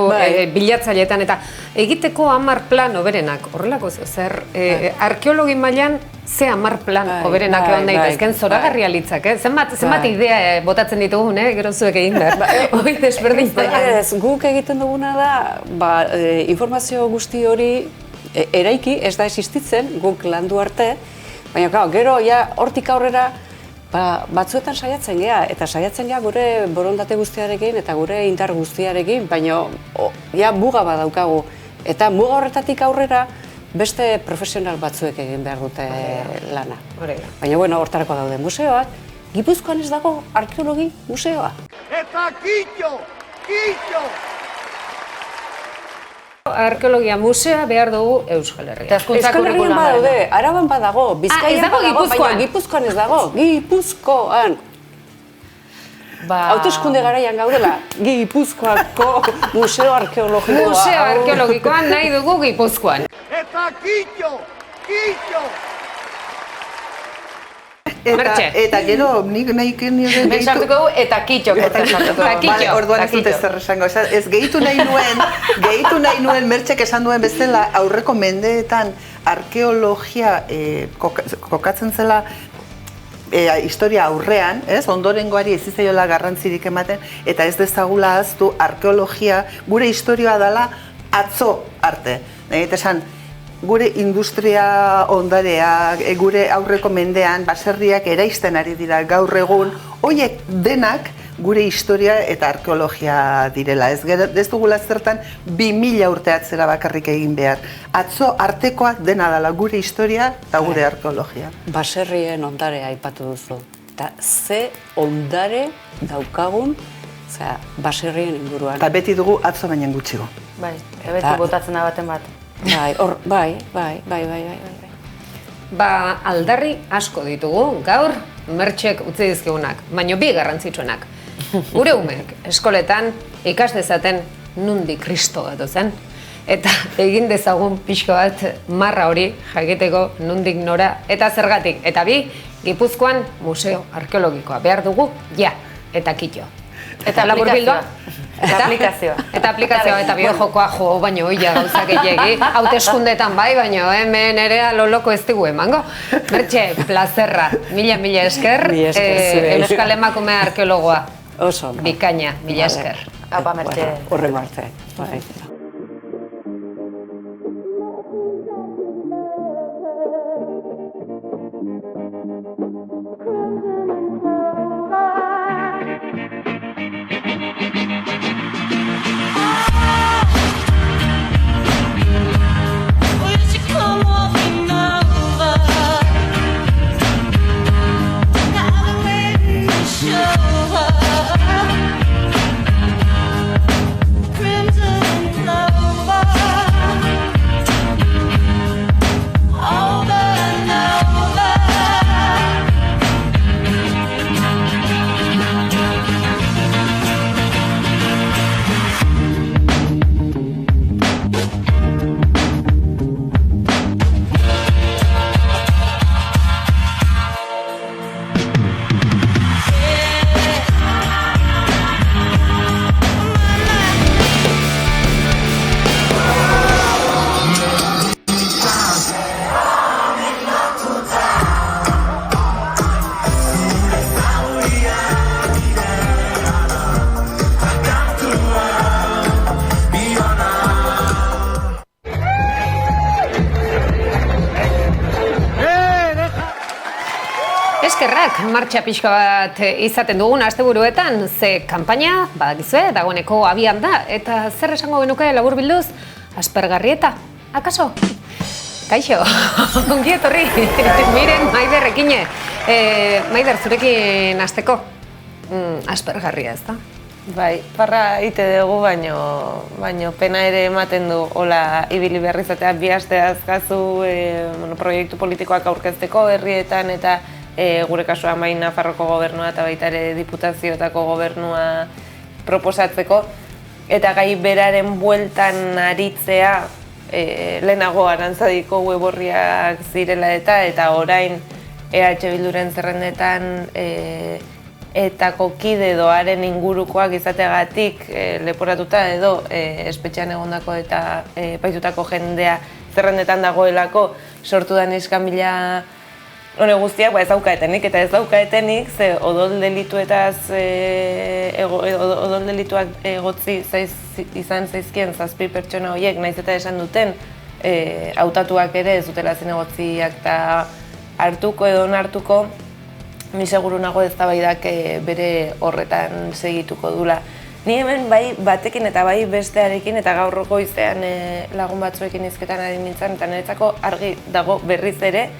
bilatzaileetan eta egiteko 10 plan hoberenak. Horrelako zer, arkeologi mailan ze 10 plan hoberenak egon daitezken zoragarria litzak, zenbat idea botatzen ditugun, gero zuek egin behar. Hoi desberdin. Guk egiten duguna da, informazio guzti hori eraiki, ez da existitzen, guk landu arte, baina gero hortik aurrera batzuetan saiatzen geha, eta saiatzen geha gure borondate guztiarekin eta gure indar guztiarekin, baina muga badaukagu. Eta muga horretatik aurrera beste profesional batzuek egin behar dute lana. Baina hortarako daude museoak, Gipuzkoan ez dago arkeologi museoa. Eta kitxo! Arkeologia musea behar dugu Euskal Herrian. Euskal Herrian badaude, Araban badago, Bizkaian badago, baina Gipuzkoan ez dago. Gipuzkoan! Hauteskunde garaian gaudela, Gipuzkoako museo arkeologikoa. Museo arkeologikoan nahi dugu Gipuzkoan. Eta kitxo! Eta gero, nik nahi nire gehitu... Sartuko dugu, eta kitxo. Orduan ez dute zer esango. Ez gehitu nahi nuen Mertxek esan duen bezala aurreko mendeetan arkeologia kokatzen zela historia aurrean, ondorengoari ez izaiola garrantzirik ematen, eta ez dezagula ahaztu arkeologia gure historia dela atzo arte. Eta esan, gure industria ondarea, gure aurreko mendean, baserriak eraisten ari dira gaur egun, horiek denak gure historia eta arkeologia direla. Ez dugula zertan 2000 urte atzera bakarrik egin behar. Atzo artekoak dena dela gure historia eta gure arkeologia. Baserrien ondarea aipatu duzu. Eta ze ondare daukagun baserrien inguruan. Eta beti dugu atzo baina gutxigo. Bai, beti botatzen da baten bat. Bai. aldarri asko ditugu, gaur Mertxek utzi dizkigunak, baino bi garrantzitsuenak. Gure umeek eskoletan ikas dezaten nundi Kristo gatozen, eta egin dezagun pixko bat marra hori jakiteko nundik nora eta zergatik. Eta bi, Gipuzkoan museo arkeologikoa behar dugu, ja, eta kitxo. Eta laburbildoa. Eta aplikazioa. Eta aplikazioa, eta biojokoa jo, baino oia gauzak egegi. Hauteskundetan bai, baino hemen ere aloloko ez digu emango. Mertxe, plazerra, mila esker, Euskal Emakume arkeologoa. Oso. Bikaina, mila esker. Apa, Mertxe. Horren arte. Eskerrak, martxa pixka bat izaten dugun asteburuetan, ze kanpaina, badakizue, dagoeneko abian da, eta zer esango genuke laburbilduz, aspergarrieta, akaso? Kaixo, ongi etorri, miren Maiderrekine. Maider, zurekin hasteko, aspergarria ez da? Bai, parra ite dugu, baino pena ere ematen du, hola, ibili berri izatea bi aste azkazu proiektu politikoak aurkezteko herrietan eta gure kasuan bai Nafarroko gobernua eta baita ere diputazioetako gobernua proposatzeko. Eta gai beraren bueltan aritzea lehenago Arantzadiko web orriak zirela eta orain EH Bilduren zerrendetan etako kide doaren ingurukoak izateagatik leporatuta edo espetxean egondako eta paitutako jendea zerrendetan dagoelako sortu da iskanbila hone guztiak ez daukaetenik, eta ez daukaetenik ze odol delituetaz odol delituak egotzi izan zaizkien 7 pertsona horiek, naiz eta esan duten hautatuak ere ez dutela zinegotziak eta hartuko edo onartuko, ni seguru nago eztabaidak bere horretan segituko dula. Ni hemen bai batekin eta bai bestearekin eta gaur goizean lagun batzuekin hizketan ari nintzen eta niretzako argi dago berriz ere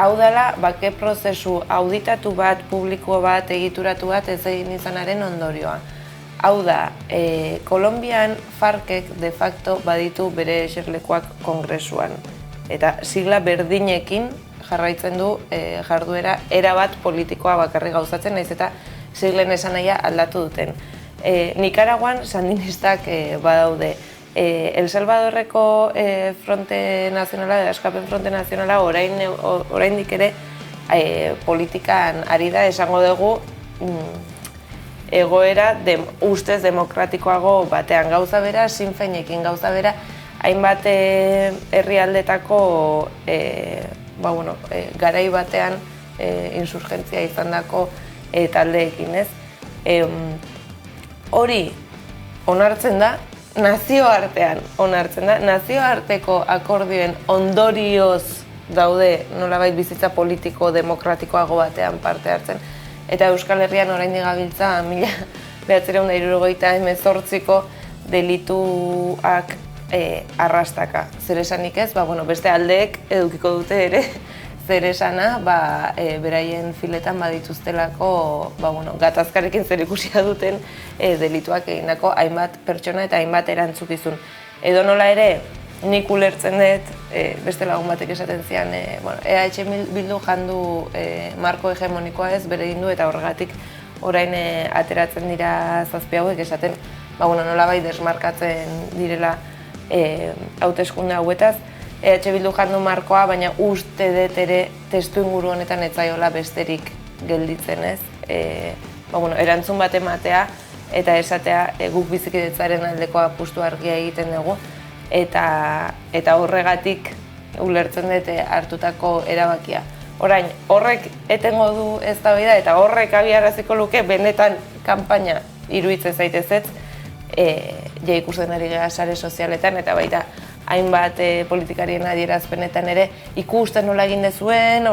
hau dela bake prozesu auditatu bat, publiko bat, egituratu bat ez egin izanaren ondorioa. Hau da, Kolonbian FARC-ek de facto baditu bere eserlekuak kongresuan. Eta sigla berdinekin jarraitzen du jarduera erabat politikoa bakarrik gauzatzen, naiz eta siglen esanahia aldatu duten. Nikaraguan sandinistak badaude. El Salvadorreko Fronte Nazionala, Eskapen Fronte Nazionala oraindik ere politikan ari da esango dugu egoera ustez demokratikoago batean gauza bera, Sinn Féinekin gauza bera, hainbat herrialdetako garai batean insurgentzia izandako taldeekin, ez? Hori onartzen da, nazioartean onartzen da, nazioarteko akordioen ondorioz daude nolabait bizitza politiko demokratikoago batean parte hartzen. Eta Euskal Herrian oraindik gabiltza 1978ko delituak arrastaka. Zer esanik ez, beste aldeek edukiko dute ere zer esana, beraien filetan badituztelako gatazkarekin zer ikusia duten delituak egindako hainbat pertsona eta hainbat erantzukizun. Edo nola ere, nik ulertzen dut, beste lagun batek esaten zian, EH Bildu jandu marko hegemonikoa ez bere egin du eta horregatik orain ateratzen dira zazpi hauek esaten, nolabait desmarkatzen direla hauteskunde hauetaz. EH Bildu jandu markoa, baina uste dut ere testu inguru honetan ez zaiola besterik gelditzen ez. Erantzun bat ematea eta esatea guk bizikidetzaren aldeko apustu argia egiten dugu eta horregatik ulertzen dut hartutako erabakia. Orain, horrek etengo du eztabaida eta horrek abiaraziko luke benetan kanpaina iruditzen zaitez ikusten ari gara sare sozialetan eta baita hainbat politikarien adierazpenetan ere ikusten nola egin dezuen,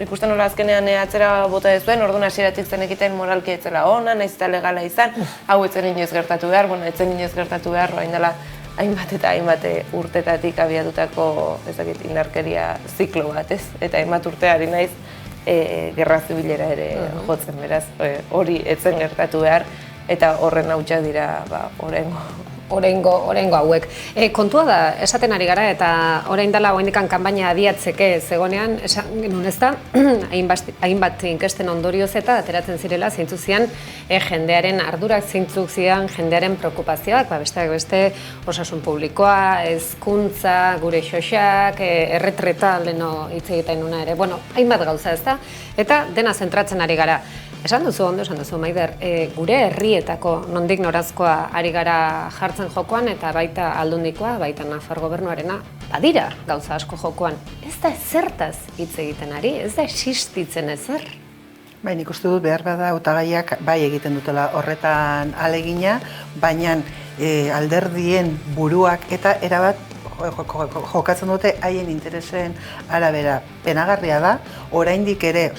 ikusten nola azkenean atzera bota dezuen, orduan hasieratik zenekiten moralki etzela ona, nahiz eta legala izan, hau etzen inoiz gertatu behar, etzen inoiz gertatu behar, orain dela hainbat eta hainbat urtetatik abiatutako indarkeria ziklo bat, ez? Eta hainbat urteari naiz gerra zibilera ere jotzen, beraz, hori etzen gertatu behar, eta horren hautsak dira Orengo hauek. Kontua da, esaten ari gara, eta orain dela oraindikan kanpaina abiatzeke zegonean, esan genuen ez da, hainbat inkesten ondorioz eta ateratzen zirela zeintzuk zian jendearen ardurak, zeintzuk zian jendearen preokupazioak, besteak beste osasun publikoa, hezkuntza, gure xoxak, erretreta leno hitz egiten nuna ere. Hainbat gauza ez da, eta dena zentratzen ari gara. Esan duzu, Maider, gure herrietako nondik norazkoa ari gara jartzen jokoan eta baita Aldundikoa, baita Nafar gobernuarena, badira gauza asko jokoan. Ez da zertaz hitz egiten ari, ez da existitzen ezer. Nik uste dut behar bada hautagaiak bai egiten dutela horretan alegina, baina alderdien buruak eta erabat jokatzen dute haien interesen arabera. Penagarria da, oraindik ere,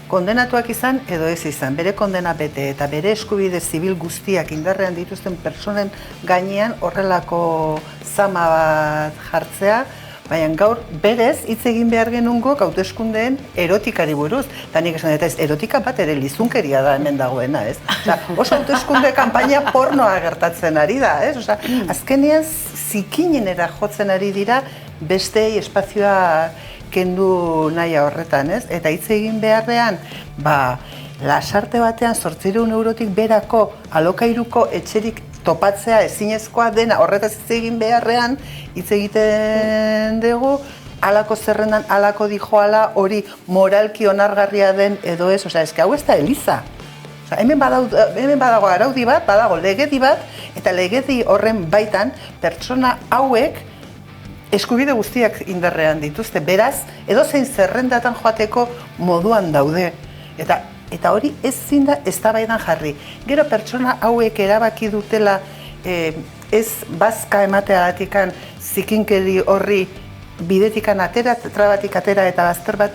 kondenatuak izan edo ez izan, bere kondena bete eta bere eskubide zibil guztiak indarrean dituzten personen gainean horrelako zama bat jartzea, baina gaur berez hitz egin behar genungo hauteskundeen erotikari buruz. Eta nik esan dut erotika bat ere lizunkeria da hemen dagoena, ez? Oso hauteskunde kanpaina pornoa gertatzen ari da, ez? Azkenean zikinenera jotzen ari dira bestei espazioa kendu nahi horretan, ez? Eta hitz egin beharrean, lasarte batean 800 eurotik berako alokairuko etxerik topatzea ezinezkoa dena horretaz hitz egin beharrean, hitz egiten dugu, halako zerrendan, halako dijoala, hori moralki onargarria den edo ez, hau ez da Eliza. Hemen badago araudi bat, badago legedi bat, eta legedi horren baitan pertsona hauek eskubide guztiak indarrean dituzte, beraz, edozein zerrendatan joateko moduan daude. Eta hori ezin da eztabaidan jarri. Gero pertsona hauek erabaki dutela ez bazka emateagatikan zikinkeri horri bidetikan atera, trabatik atera eta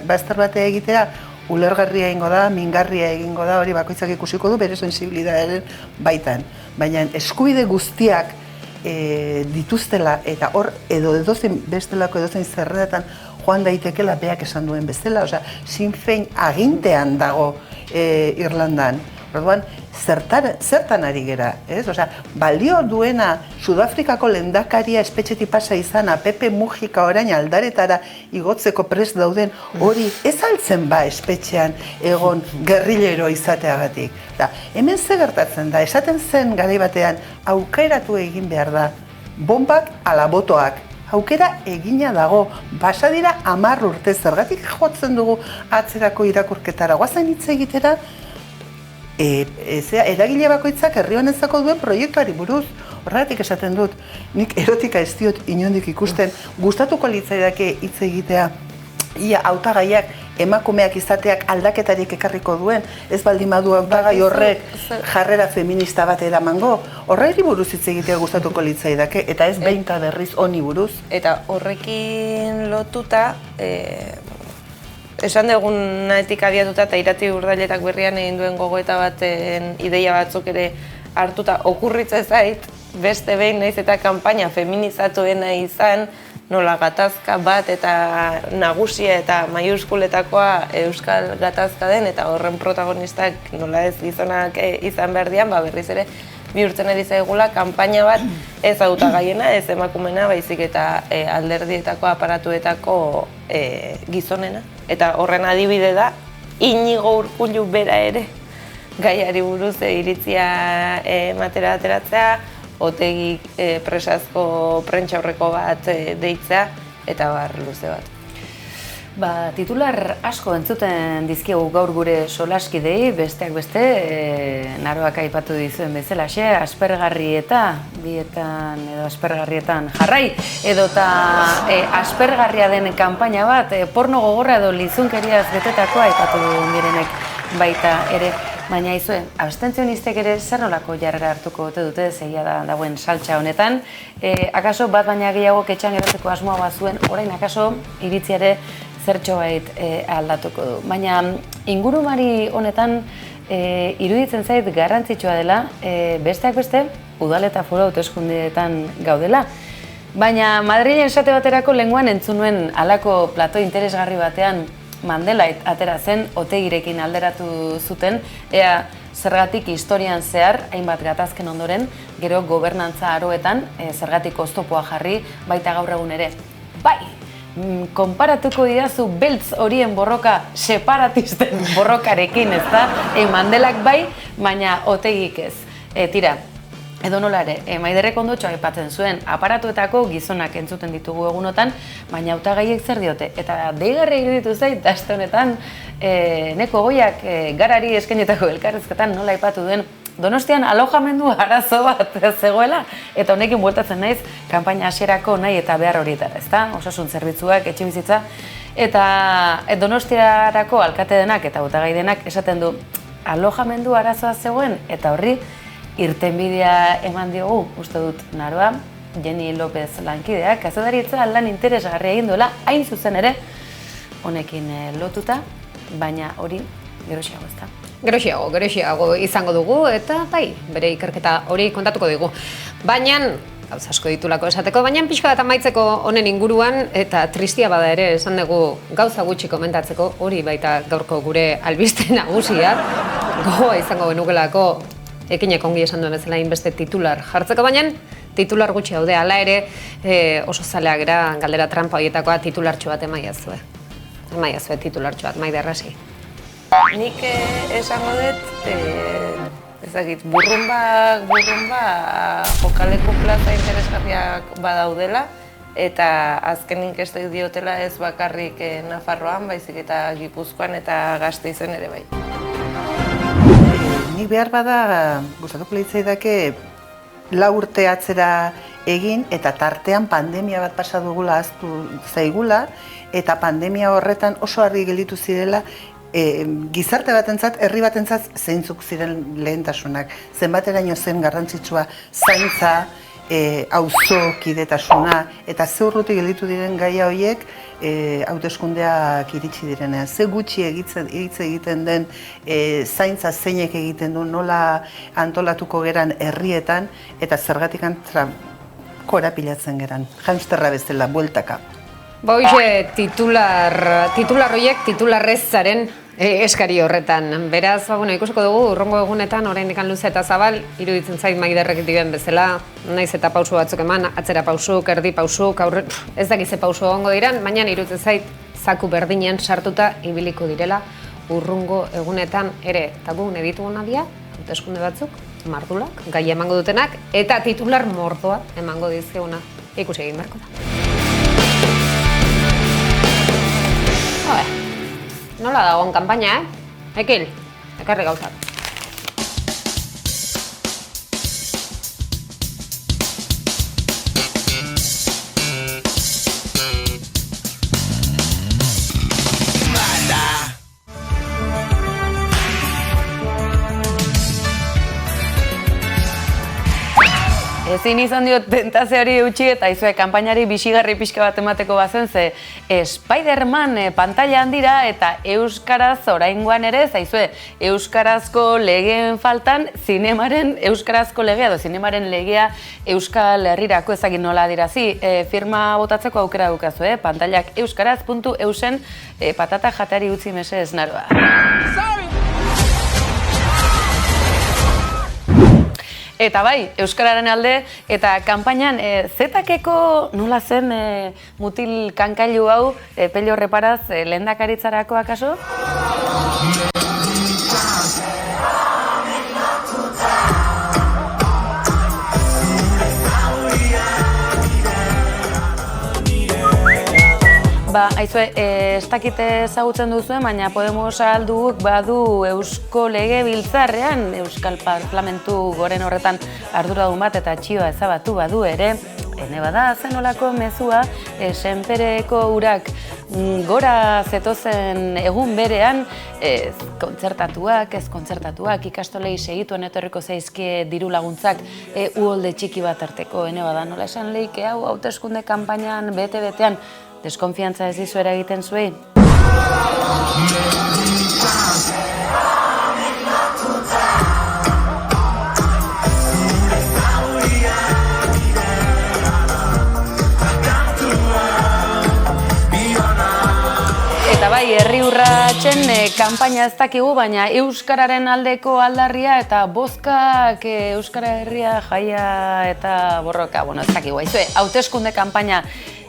bazter batea egitea, ulergarria egingo da, mingarria egingo da, hori bakoitzak ikusiko du bere sensibilitatearen baitan. Baina eskubide guztiak dituztela eta hor edo edozein bestelako edozein zerretan joan daitekela beak esan duen bezala, Sinn Féin agintean dago Irlandan. Orduan, zertan ari gera, ez? Balio duena Sudafrikako lehendakaria espetxetik pasa izana, Pepe Mujika orain aldaretara igotzeko prest dauden, hori ez altzen espetxean egon gerrilero izateagatik. Hemen ze gertatzen da, esaten zen garai batean, aukeratu egin behar da, bombak ala botoak. Aukera egina dago, basa dira 10 urte, zergatik jotzen dugu atzerako irakurketara. Goazen hitz egitera, eragile bakoitzak herri honentzako duen proiektuari buruz. Horregatik esaten dut, nik erotika ez diot inondik ikusten, gustatuko litzaidake hitz egitea, ia hautagaiak emakumeak izateak aldaketarik ekarriko duen, ez baldin badu hautagai horrek jarrera feminista bat eramango, horreri buruz hitz egitea gustatuko litzaidake, eta ez behin eta berriz honi buruz. Eta horrekin lotuta, esan dugunetik abiatuta eta Irati Urdailetak berrian egin duen gogoeta baten ideia batzuk ere hartuta okurritza zait, beste behin naiz eta kanpaina feminizatuena izan, nola gatazka bat eta nagusia eta maiuskuletakoa euskal gatazka den eta horren protagonistak nola ez gizonak izan behar dian, berriz ere bihurtzen ari zaigula kanpaina bat ez hautagaiena, ez emakumena, baizik eta alderdietako aparatuetako gizonena. Eta horren adibide da, Inigo Urkullu bera ere, gaiari buruz iritzia ematera ateratzea, Otegi presazko prentsaurreko bat deitzea, eta bar luze bat. Titular asko entzuten dizkiegu gaur gure solaskidei, besteak beste, Naroak aipatu dizuen bezalaxe, bietan edo aspergarrietan jarrai, edota aspergarria den kanpaina bat, porno gogorra edo lizunkeriaz betetakoa aipatu direnek baita ere. Baina izue, abstentzionistek ere zer nolako jarrera hartuko ote dute, zegia dagoen saltsa honetan. Akaso bat baina gehiago etxean geratzeko asmoa bat zuen, orain akaso iritziare zertxo bait aldatuko du. Baina ingurumari honetan iruditzen zait garrantzitsua dela, besteak beste, udal eta foru hauteskundeetan gaudela. Baina Madrilen esate baterako lenguan entzun nuen halako plato interesgarri batean Mandela atera zen, Otegirekin alderatu zuten, ea zergatik historian zehar, hainbat gatazken ondoren, gero gobernantza aroetan, zergatik oztopoa jarri, baita gaur egun ere. Bai, konparatuko didazu beltz horien borroka separatisten borrokarekin, ez da? Mandelak bai, baina Otegik ez. Tira, edo nola ere, Maiderrek ondotxo aipatzen zuen, aparatuetako gizonak entzuten ditugu egunotan, baina hautagaiek zer diote. Eta deigarri iruditu zait, aste honetan, Neko Goiak garari eskainetako elkarrezketan nola aipatu duen, Donostian alojamendu arazo bat zegoela, eta honekin bueltatzen naiz, kanpaina hasierako nahi eta behar horietara, ezta? Osasun zerbitzuak, etxebizitza, eta Donostiarako alkate denak eta hautagai denak esaten du alojamendu arazoa zegoen, eta horri irtenbidea eman diogu, uste dut Naroa, Jenny López lankideak, kazetaritza lan interesgarria egin duela, hain zuzen ere, honekin lotuta, baina hori gerosiago ez da. Gerosiago izango dugu, eta bai, bere ikerketa hori kontatuko dugu. Baina, gauza asko ditulako esateko, baina pixka bat amaitzeko honen inguruan, eta tristia bada ere, esan dugu gauza gutxi komentatzeko, hori baita gaurko gure albiste nagusia, gogoa izango genukelako, ekinek ongi esan duen bezala inbeste titular jartzeko, baina titular gutxi daude, hala ere oso zaleak gara galdera trampa horietakoa titulartxo bat emaiazue. Emaiazue titulartxo bat, Maider hasi. Nik esango dut, ezagit, burrunba jokaleku plaza interesgarriak badaudela, eta azken inkestek diotela ez bakarrik Nafarroan, baizik eta Gipuzkoan eta Gasteizen ere bai. Nik behar bada, gustatuko litzaidake 4 urte atzera egin, eta tartean pandemia bat pasa dugula ahaztu zaigula, eta pandemia horretan oso argi gelditu zirela gizarte batentzat, herri batentzat zeintzuk ziren lehentasunak. Zenbateraino zen garrantzitsua zaintza, auzokidetasuna, eta ze urruti gelditu diren gaia horiek hauteskundeak iritsi direnean. Ze gutxi hitz egiten den zaintza zeinek egiten du, nola antolatuko geran herrietan, eta zergatik korapilatzen geran. Hamsterra bezala, bueltaka. Hoxe, titular horiek, titularrezaren eskari horretan. Beraz, ikusiko dugu, urrongo egunetan, oraindik luze eta zabal, iruditzen zait Maiderrek dioen bezala, naiz eta pausu batzuk eman, atzera pausuk, erdi pausuk, ez dakize pausu egongo diran, baina iruditzen zait, zaku berdinen sartuta ibiliko direla, urrungo egunetan ere, eta gu neditugu nadia, hauteskunde batzuk, mardulak, gai emango dutenak, eta titular mordoa emango dizkeguna, ikusi egin beharko da. Nola dagoen kanpaina, Ekil, ekarri gauzak. Ezin izan diot tentazioari utzi eta izue kanpainari bisigarri pixka bat emateko bazen, ze Spider-Man pantalla handira eta euskaraz oraingoan ere, zaizue, euskarazko legeen faltan zinemaren euskarazko legea edo zinemaren legea Euskal Herrirako ezagin nola dirazi. Firma botatzeko aukera dukazu, pantailak euskaraz.eusen patata jateari utzi mesedez Naroa. Eta bai, euskararen alde, eta kanpainan zetakeko nola zen mutil kankailu hau, Pello Reparaz, lehendakaritzarako akaso? Ba, aizue, ez dakite ezagutzen duzuen, baina Podemos alduk badu Eusko Legebiltzarrean, Euskal Parlamentu goren horretan arduradun bat eta txioa ezabatu badu ere, ene bada zenolako mezua, senpereko urak gora zetozen egun berean, ez kontzertatuak, ikastolei segituen etorriko zaizkie diru laguntzak uholde txiki bat arteko, ene bada nola esan leike hau hauteskunde kanpainan bete-betean, deskonfiantza ez dizu eragiten zuei? Eta bai, herri urratsen kanpaina ez dakigu, baina euskararen aldeko aldarria eta bozkak euskara herria jaia eta borroka, bueno, ez dakigu. Aizue, hauteskunde kanpaina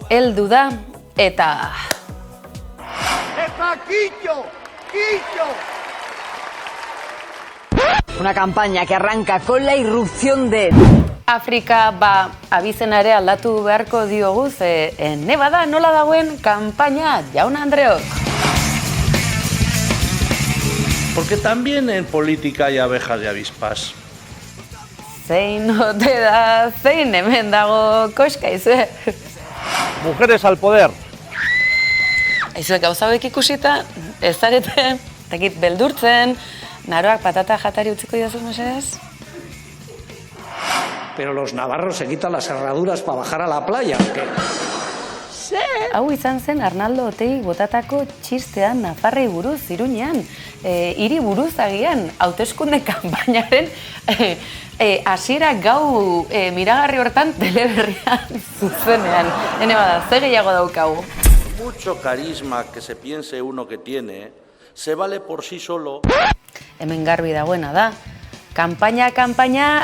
heldu da, eta... ¡Eta Quillo! ¡Quillo! Una campaña que arranca con la irrupción de... Afrika, abizena ere aldatu beharko diogu, nebada nola dagoen kanpaina, jaun Andreok. Porque también en política hay abejas y avispas. Zein ote da, zein hemen dago koska, izue. Mujeres al poder. Aizue, gauza hauek ikusita, ez zarete, tekit beldurtzen, naroak patata jatari utziko diozu, mesedez? Pero los navarros se quitan las herraduras para bajar a la playa, ¿o qué? Hau izan zen Arnaldo Otegi botatako txistean Nafarrei buruz, Iruñean, hiri buruz agian, hauteskunde kanpainaren hasiera gau miragarri hortan teleberrian zuzenean. Hene bada, ze gehiago daukagu. Mucho carisma que se piense uno que tiene, se vale por sí solo. Hemen garbi dagoena da. Kanpaina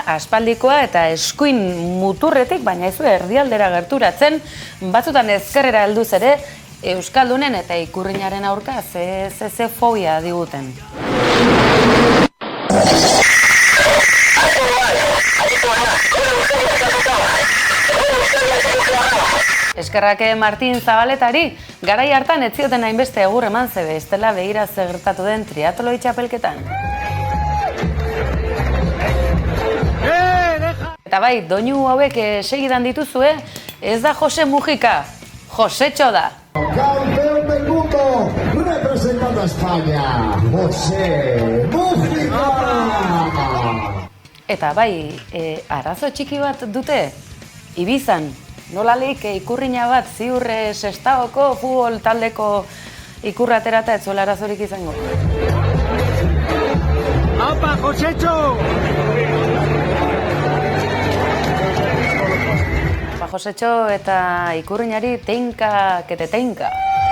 aspaldikoa eta eskuin muturretik, baina ez du erdialdera gerturatzen, batzutan ezkerrera helduz ere, euskaldunen eta ikurrinaren aurka ze fobia diguten. Eskerrake Martin Zabaletari, garai hartan ez zioten hainbeste egur eman zebe, ez dela begira gertatu den triatloi txapelketan. Eta bai, doinu hauek segidan dituzue, ez da Jose Mujika, Josetxo da. Campeón del mundo, representando a España, Jose Mujika! Eta bai, arazo txiki bat dute, Ibizan, nolalik ikurrina bat ziur Sestaoko futbol taldeko ikurratera eta etzuela arazorik izango. ¡Apa, Josetxo! Josetxo eta ikurrinari teinka, kete teinka.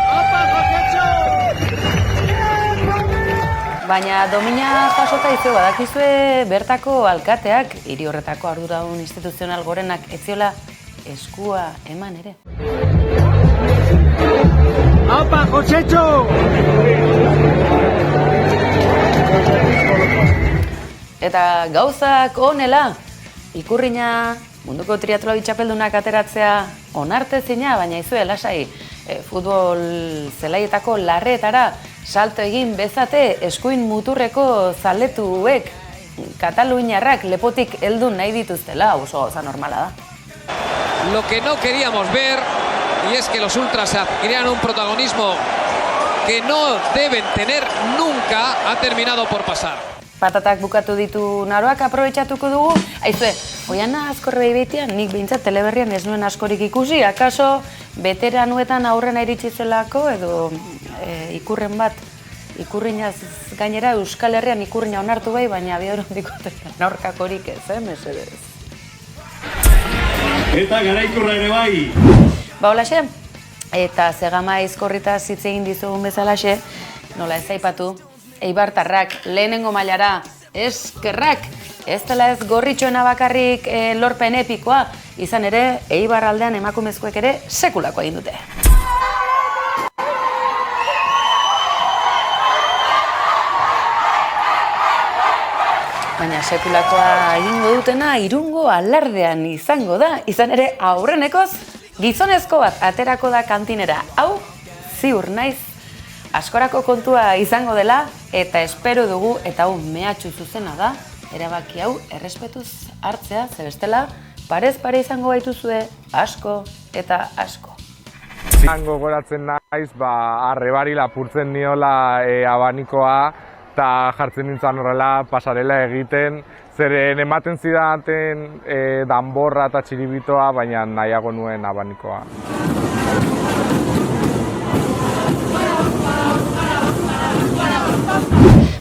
¡Apa, Josetxo! Baina domina jasota izu badakizue bertako alkateak, hiri horretako arduradun instituzional gorenak ez ziola eskua eman ere. ¡Apa, Josetxo! Eta gauzak honela, ikurrina munduko triatloi txapeldunak ateratzea onartezina, baina izue lasai, futbol zelaietako larretara salto egin bezate eskuin muturreko zaletuek Kataluñarrak lepotik heldu nahi dituztela, oso gauza normala da. Lo que no queríamos ver, y es que los ultras adquirieran un protagonismo que no deben tener nunca, ha terminado por pasar. Patatak bukatu ditu naroak aprobetxatuko dugu. Aizue, Oiana Azkorrei beitean, nik behintzat teleberrian ez nuen askorik ikusi, akaso veteranuetan aurrena iritsi zelako edo ikurren bat, ikurrinaz gainera Euskal Herrian ikurrina onartu bai, baina biorondiko aurkakorik ez, mesedez. Eta garaikurra ere bai! Ba, holaxe, eta Zegama Aizkorritaz hitz egin dizugun bezalaxe, nola ez aipatu, Eibartarrak lehenengo mailara eskerrak ez dela ez gorritxoena bakarrik lorpen epikoa, izan ere, Eibar aldean emakumezkoek ere sekulako egin dute. Baina sekulakoa egingo dutena Irungo alardean izango da, izan ere aurrenekoz gizonezko bat aterako da kantinera. Hau, ziur naiz, askorako kontua izango dela, eta espero dugu, eta hau mehatxu zuzena da, erabaki hau errespetuz hartzea, zebestela, parez pare izango baituzue asko eta asko. Zango goratzen naiz, arrebari lapurtzen niola abanikoa, eta jartzen nintzen horrela pasarela egiten, zeren ematen zidaten danborra eta txiribitoa, baina nahiago nuen abanikoa.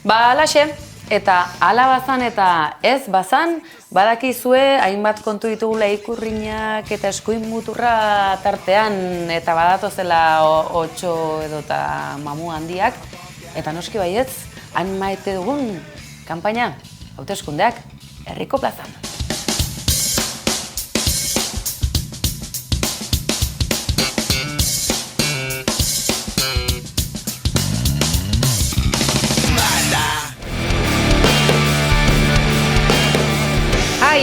Alaxe, eta ala bazan eta ez bazan, badakizue hainbat kontu ditugula ikurriñak eta eskuin muturra tartean, eta badatozela 8 edota mamu handiak, eta noski baietz, han maite dugun kanpaina, hauteskundeak, herriko plazan.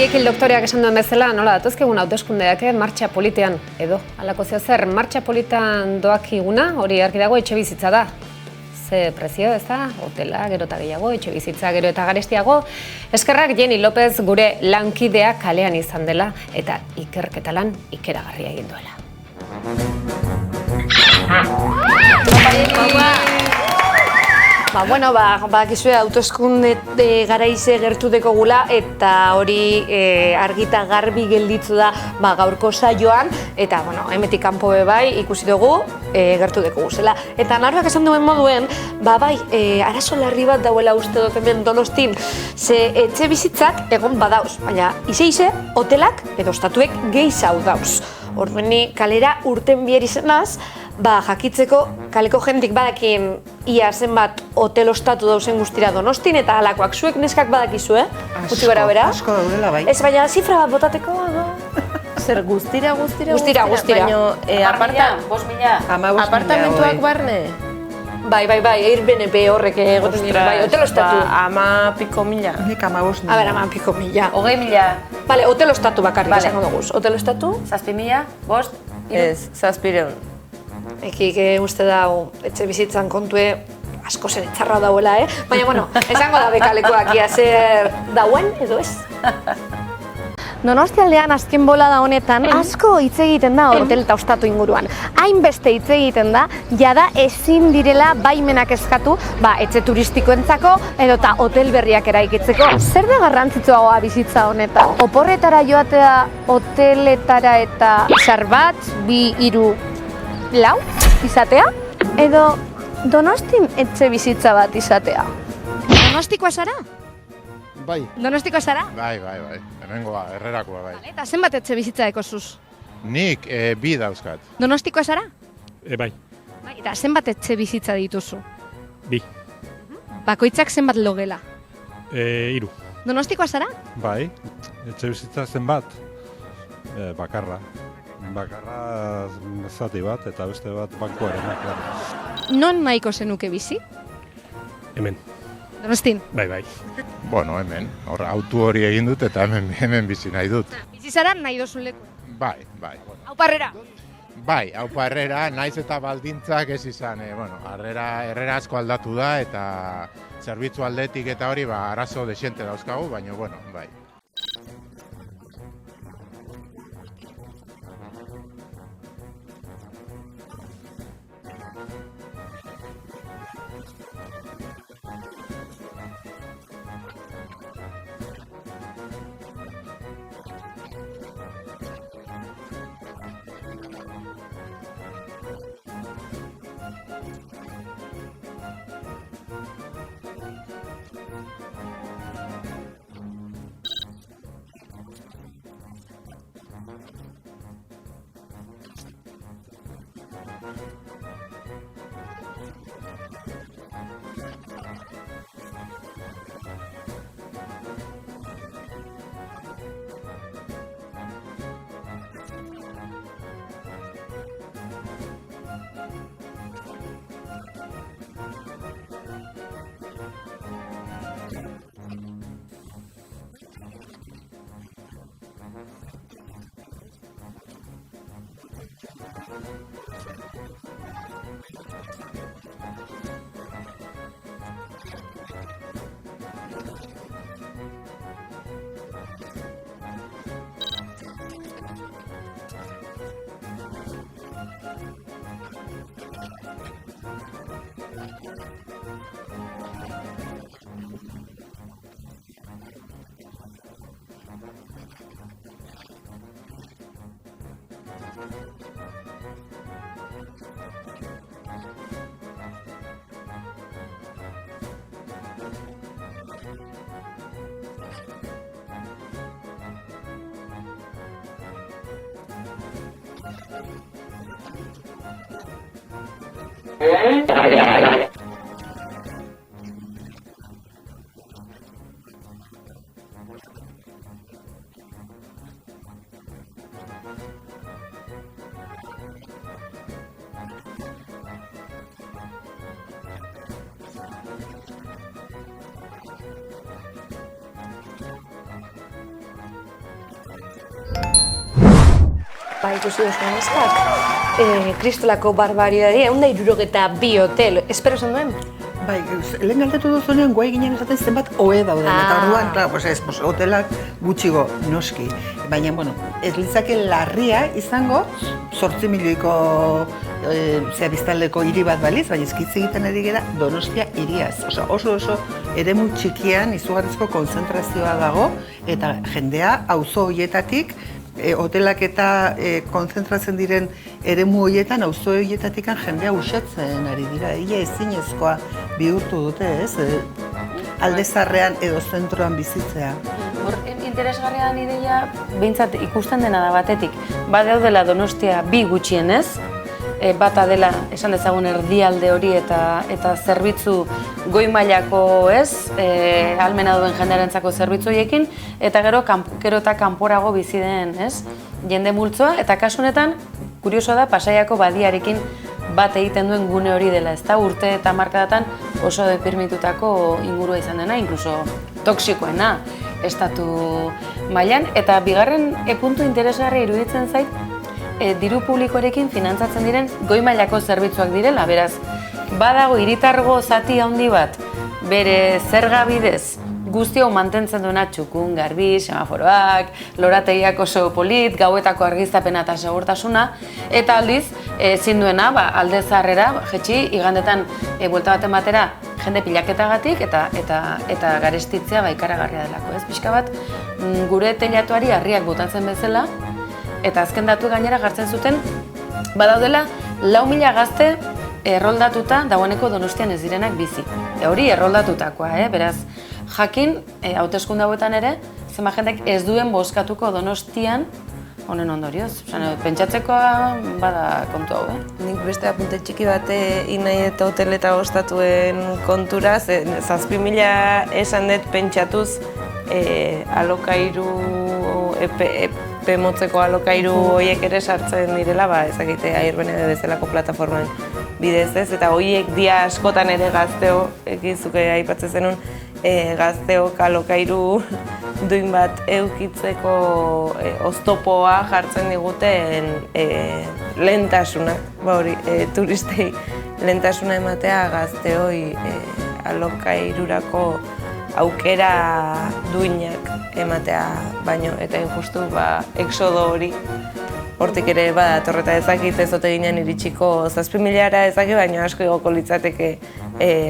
Ekil doktoreak esan duen bezala, nola datozkegun hauteskundeak, martxa politean, edo, halako zeo zer, martxa politan doakiguna, hori argi dago etxe bizitza da. Ze prezio, ez da, hotela, gero eta gehiago, etxe bizitza, gero eta garestiago. Eskerrak Jenny López gure lankidea kalean izan dela, eta ikerketa lan ikeragarria egin duela. Bakizue hauteskunde garaize gertu dekogula eta hori argita garbi gelditzu da gaurko saioan eta hemetik kanpo bai ikusi dugu gertu dekoguzela. Eta Naroak esan duen moduen, arazo larri bat dauela uste dut hemen Donostin, ze etxe bizitzak egon badauz, baina ize hotelak edo ostatuek gehiago dauz. Ordueni kalera urten bier izenaz, jakitzeko kaleko jentik badakin ia zenbat hotel ostatu dauzen guztira Donostin eta halakoak zuek neskak badakizue, gutxi gara bera. Asko daudela bai. Ez baina zifra bat botateko, zer guztira? Guztira. Baina apartamentuak barne? Bai, Airbnb horrek egoten dira, hotel ostatu. 10.000. Nik 15.000. A ber, 10.000. 20.000. Bale, hotel ostatu bakarrik esango dugu. Hotel ostatu? 7.000, 5, Ez, 700. Ekik uste da etxe bizitzan kontue asko zen txarra dauela, Baina, esango da bekalekoak ia zer dauen, edo ez? Donostialdean azken bolada honetan asko hitz egiten da hotel eta ostatu inguruan. Hainbeste hitz egiten da, jada ezin direla baimenak eskatu, etxe turistikoentzako edo eta hotel berriak eraikitzeko. Zer da garrantzitsuagoa bizitza honetan? Oporretara joatea hoteletara eta zar bat, 2, 3, 4 izatea? Edo Donostin etxe bizitza bat izatea? Donostikoa zara? Bai. Donostikoa zara? Bai. Hemengoa, herrerakoa bai. Eta zenbat etxe bizitza ekozuz? Nik 2 dauzkat. Donostikoa zara? Bai. Eta zenbat etxe bizitza dituzu? 2. Bakoitzak zenbat logela? 3. Donostikoa zara? Bai. Etxe bizitza zenbat? Bakarra. Bakarra zati bat eta beste bat bankuaren. Non nahiko zenuke bizi? Hemen. Donostin? Bai. Bueno, hemen. Autu hori egin dut eta hemen bizi nahi dut. Bizi zara nahi dozun leku? Bai. Auparrera? Bai, auparrera, naiz eta baldintzak ez izan. Herrera asko aldatu da eta zerbitzu aldetik eta hori arazo desiente dauzkagu, baina, bai. Ba, ikusi duzu neskak, Kristolako barbaridadi, 162 hotel, espero zen duen? Bai, lehen galdetu duzunean, guai ginen esaten zenbat ohe dauden, eta orduan, hotelak gutxigo noski. Baina, bueno, ez litzake larria izango, 8 milioiko biztanleko hiri bat baliz, baina ezkitz egiten ari gara Donostia hiriaz. Oso eremu txikian izugarrizko konzentrazioa dago, eta jendea auzo horietatik, hotelak eta konzentratzen diren eremu horietan, auzo horietatik jendea usatzen ari dira. Ia ezinezkoa bihurtu dute, ez? Alde zaharrean edo zentroan bizitzea. Interesgarria den ideia, behintzat ikusten dena da batetik. Badaudela Donostia bi gutxienez, bata dela esan dezagun erdialde hori eta zerbitzu goi mailako ez, ahalmena duen jendearentzako zerbitzu horiekin, eta gero eta kanporago bizi den, ez, jende multzoa, eta kasu honetan, kuriosoa da, Pasaiako badiarekin bat egiten duen gune hori dela, ezta urte eta markadatan oso depirmitutako ingurua izan dena, inkluso toksikoena estatu mailan, eta bigarren puntu interesgarria iruditzen zait, diru publikoarekin finantzatzen diren goi mailako zerbitzuak direla, beraz, badago hiritargo zati handi bat, bere zerga bidez, guzti hau mantentzen duena txukun, garbi, semaforoak, lorategiak oso polit, gauetako argiztapena eta segurtasuna, eta aldiz, ezin duena, alde zaharrera, jetxi, igandetan buelta baten batera, jende pilaketagatik eta garestitzea ikaragarria delako, ez? Pixka bat, gure teilatuari harriak botatzen bezala, eta azken datu gainera gartzen zuten, badaudela 4.000 gazte erroldatuta dagoeneko Donostian ez direnak bizi. Hori erroldatutakoa, beraz, jakin, hauteskunde hauetan ere, zenbat jendek ez duen bozkatuko Donostian, honen ondorioz. Pentsatzekoa bada kontu hau, Nik beste apunte txiki bat nahi eta hotel eta ostatuen kontura, 7.000 esan dut pentsatuz alokairu, epe motzeko alokairu horiek ere sartzen direla, ezakite Airbnb bezalako plataforman bidez ez, eta horiek dia askotan ere gazteo, egizuke aipatzen zenun, gazteok alokairu duin bat eukitzeko oztopoa jartzen diguten lehentasunak, turistei lehentasuna ematea gazteoi alokairurako aukera duinak ematea baino, eta injustu exodo hori. Hortik ere torreta ezakit ez ote ginen iritsiko 7.000 ezakit, baina asko igoko litzateke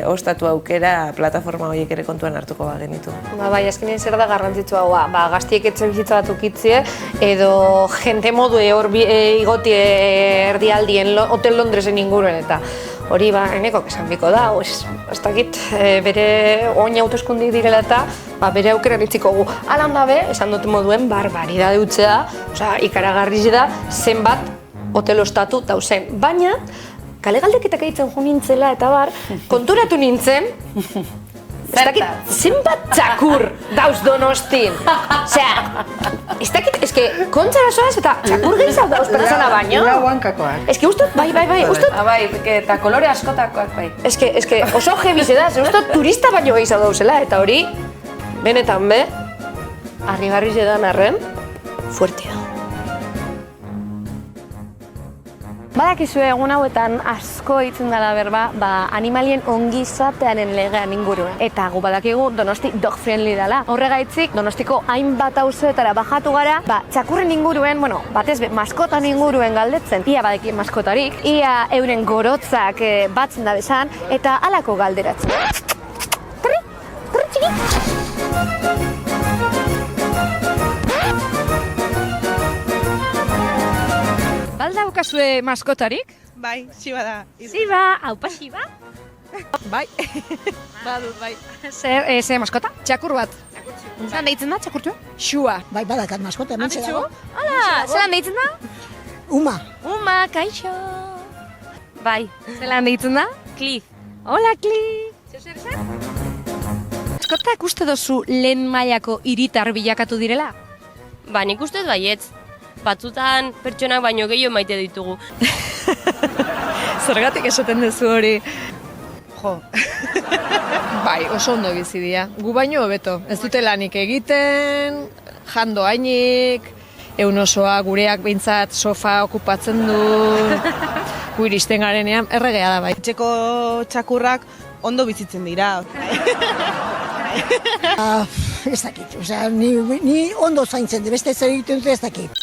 ostatu aukera plataforma horiek ere kontuan hartuko genitu. Bai, azkenean zer da garrantzitsua hau, gaztiek etxe bizitza bat ukitzie, edo jente modu igoti erdialdien Hotel Londresen inguruen eta hori eneko esan biko da, ez dakit bere oin hauteskundik direla eta bere aukera nitziko gu. Hala ondabe, esan dut moduen barbaridade utzea, ikaragarriz da zenbat hotel ostatu dauzen. Baina, kale galdeketak egiten jo nintzela eta konturatu nintzen, ez dakit, zenbat txakur dauz Donostin. Osea, ez dakit, eske, kontzara zoaz eta txakur gehiago dauz pertsona baino. Lau hankakoak. Eske, ustot, bai, ustot. Eta kolore askotakoak, bai. Eske, oso jebize da, ustot turista baino gehiago dauzela, eta hori, benetan harrigarriz edan arren, fuertea. Badakizue egun hauetan asko hitzen dela berba, animalien ongizatearen legean inguruen. Eta gu badakigu Donosti dog friendly dela. Horregaitzik Donostiko hainbat auzoetara bajatu gara, txakurren inguruen, batez maskotan inguruen galdetzen, ia badekien maskotarik, ia euren gorotzak batzen da bezan, eta halako galderatzen. Trri txiki! Daukazue maskotarik? Bai, Xiba da. Xiba, haupa Xiba? Bai, badut, bai. Ze maskota? Txakur bat. Zeran deitzen da, txakurtua? Xua. Bai, badakat maskota, hemen dago. Hala, zeran deitzen da? Uma. Uma, kaixo. Bai, zeran deitzen da? Cliff. Hola, Cliff. Zer? Maskotak uste dozu lehen mailako hiritar bilakatu direla? Ba, nik ustez baietz. Batzutan pertsonak baino gehiago maite ditugu. Zergatik esaten duzu hori? Jo, bai, oso ondo bizi dira. Gu baino hobeto. Ez dute lanik egiten, jando hainik, egun osoa gureak behintzat sofa okupatzen du. Gu iristen garenean, erregea da bai. Etxeko txakurrak ondo bizitzen dira. Ez dakit, ni ondo zaintzen, beste zer egiten dute ez dakit.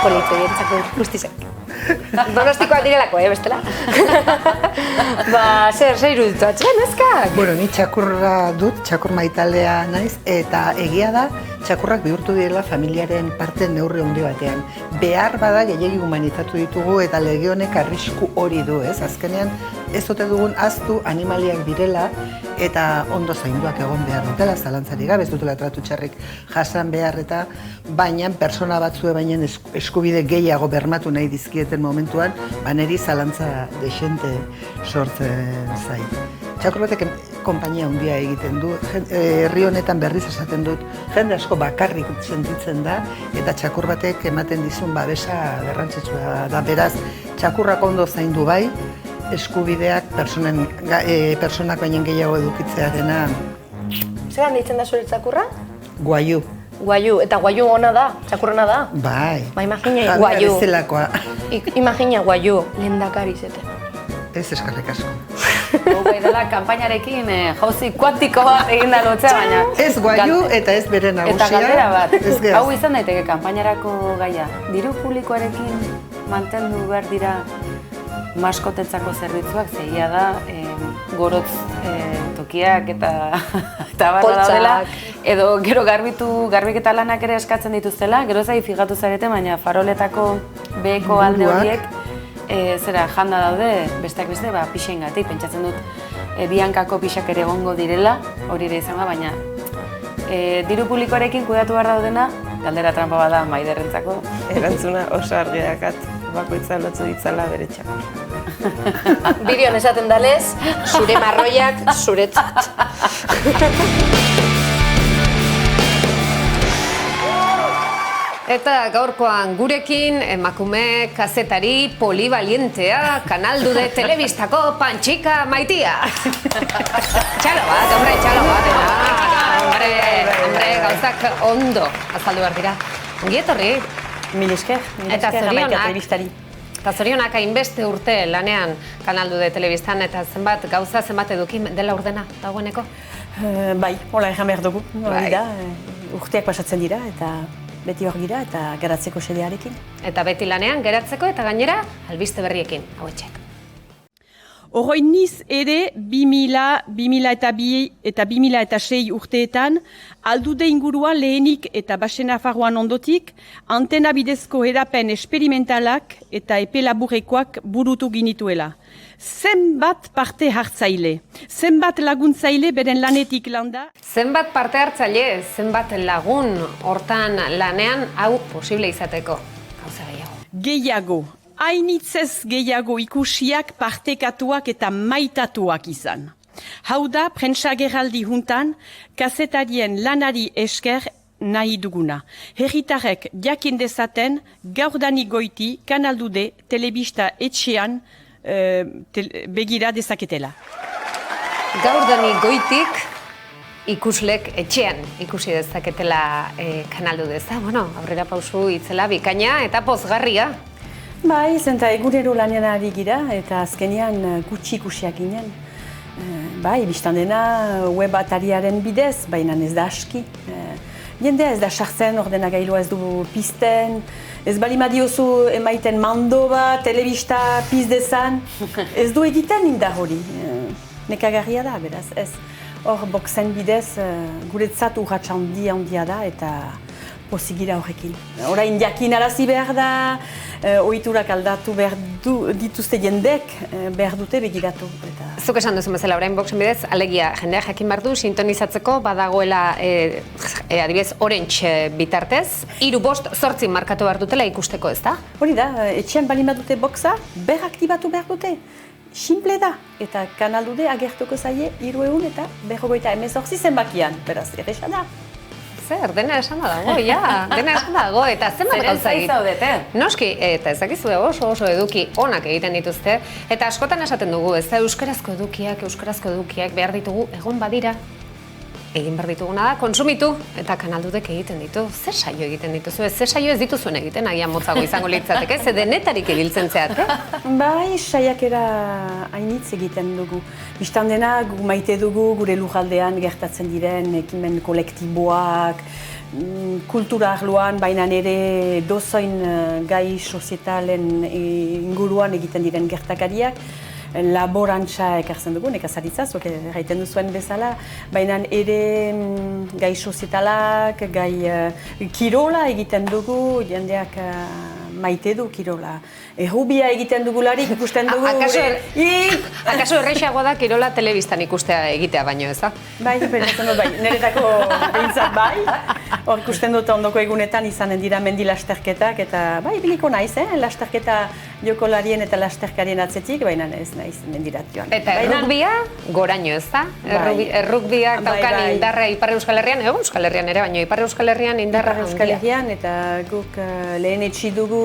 Politze dientzako guztizek. Donostikoak direlako, bestela? Zer iruditu atzen, ezkak? Bueno, ni txakurra dut, txakur maitalea naiz, eta egia da, txakurrak bihurtu direla familiaren parte neurri handi batean. Behar bada gehiegi humanizatu ditugu eta lege honek arrisku hori du, ez? Azkenean, ez ote dugun ahaztu animaliak direla eta ondo zainduak egon behar dutela, zalantzarik gabe, ez dutela tratu txarrik jasan behar eta baina persona batzue baina eskubide gehiago bermatu nahi dizkieten momentuan, niri zalantza dexente sortzen zait. Txakur batek konpainia handia egiten du, herri honetan berriz esaten dut, jende asko bakarrik sentitzen da, eta txakur batek ematen dizun babesa garrantzitsua da. Beraz, txakurrak ondo zaindu bai, eskubideak personak baino gehiago edukitzearena. Zeran deitzen da zure txakurra? Guaiu. Guaiu, eta guaiu ona da, txakurrona da? Bai. Imagina guaiu. Bezalakoa. Imagina guaiu, lehendakari zete. Ez eskarrik asko. Bai dela, kanpainarekin jauzi kuantiko bat egin da lotzea, baina... Ez guaiu eta ez bere nagusia. Eta galdera bat, hau izan daiteke kanpainarako gaia. Diru publikoarekin mantendu behar dira maskotetzako zerbitzuak, zegia da, gorotz tokiak eta barra daudela, edo gero garbiketa lanak ere eskatzen dituztela, gero zai figatu zarete, baina faroletako beheko alde horiek janda daude, besteak beste, pixengatik, pentsatzen dut bihankako pixak ere egongo direla, hori ere izan da, baina diru publikoarekin kudatu behar daudena, galdera trampa bada Maiderrentzako. Erantzuna oso argi dakat, bakoitza lotzu ditzala bere txakur. Bideoan esaten dalez, zure marroiak zuretzat. Eta gaurkoan gurekin emakume kazetari polibalientea, Kanal de Telebistako Pantxika Maitia. Txalo bat, hombre, gauzak ondo azaldu behar dira. Ongi etorri. Mil esker, telebistari. Eta zorionak hainbeste urte lanean Kanal de Telebistan eta zenbat gauza zenbat eduki dela urdena dagoeneko? Bai, hola egan behar dugu. Urteak pasatzen dira eta beti hor gira eta geratzeko xedearekin. Eta beti lanean geratzeko eta gainera albiste berriekin, hauetxek. Oroiniz ere 2002 eta 2006 urteetan, aldude inguruan lehenik eta Basen-Nafarroan ondotik, antena bidezko hedapen esperimentalak eta epe laburrekoak burutu ginituela. Zenbat parte hartzaile, zenbat laguntzaile beren lanetik landa. Zenbat parte hartzaile, zenbat lagun hortan lanean hau posible izateko. Gauza gehiago. Gehiago. Hainitzez gehiago ikusiak partekatuak eta maitatuak izan. Hau da, prentsagerraldi juntan, kazetarien lanari esker nahi duguna. Herritarrek jakin dezaten, gaurdanik goiti, Kanaldude, telebista etxean begira dezaketela. Gaurdanik goitik, ikuslek etxean ikusi dezaketela Kanaldude. Bueno, aurrera pausu itzela bikaina eta pozgarria. Bai, zenta egunero lanean ari gira eta azkenean gutxi ikusiak ginen. Bai, biztan dena web atariaren bidez, baina ez da aski. Jendea ez da sartzen, ordenagailua ez du pizten, ez bali madiozu emaiten mando bat, telebista pizdezan, ez du egiten indar hori. Nekagarria da, beraz, ez. Hor, boxen bidez, guretzat urratxa handia da eta pozigira horrekin. Orain jakin arazi behar da, ohiturak aldatu behar dituzte jendek, behar dute begiratu. Zuk esan duzu bezala, orain boxen bidez, alegia jendea jakin behar du, sintonizatzeko badagoela adibidez Orange bitartez, 3, 5, 8 markatu behar dutela ikusteko, ez da? Hori da, etxean balima dute boxa, aktibatu behar dute. Simple da, eta Kanaldude agertuko zaie 300 eta 118 zenbakian, beraz, erresa da. Zer, dena esan dago, dena esan dago, eta zenbat gauza egiten. Noski, eta ezakizu oso eduki onak egiten dituzte, eta askotan esaten dugu, ez da euskarazko edukiak behar ditugu egon badira. Egin behar dituguna da, konsumitu, eta Kanaldudek egiten ditu. Zer saio egiten dituzu, zer saio ez dituzuen egiten, agian motzago izango litzateke, ze denetarik ibiltzen zeate? Bai, saiakera hainitz egiten dugu. Bistan dena, gu maite dugu gure lujaldean gertatzen diren ekimen kolektiboak, kultura arloan, baina ere dozoin gai sozietalen inguruan egiten diren gertakariak, laborantza ekartzen dugu, nekazaritza, zuek erraiten duzuen bezala, baina ere gai sozietalak, gai kirola egiten dugu, jendeak maite du kirola. Errubia egiten dugularik ikusten dugu. Akaso errexagoa da kirola telebistan ikustea egitea baino, ez da? Bai, pentsatzen dut bai, niretako behintzat bai. Hor ikusten dut ondoko egunetan izanen dira mendi lasterketak, eta bai, biliko naiz, lasterketa jokolarien eta lasterkarien atzetik, baina ez naiz mendirat joan. Eta errukbia goraino, ez da? Errukbiak daukan indarra Ipar Euskal Herrian, Euskal Herrian ere, baina Ipar Euskal Herrian indarra handia. Euskal Herrian, eta guk lehen etxi dugu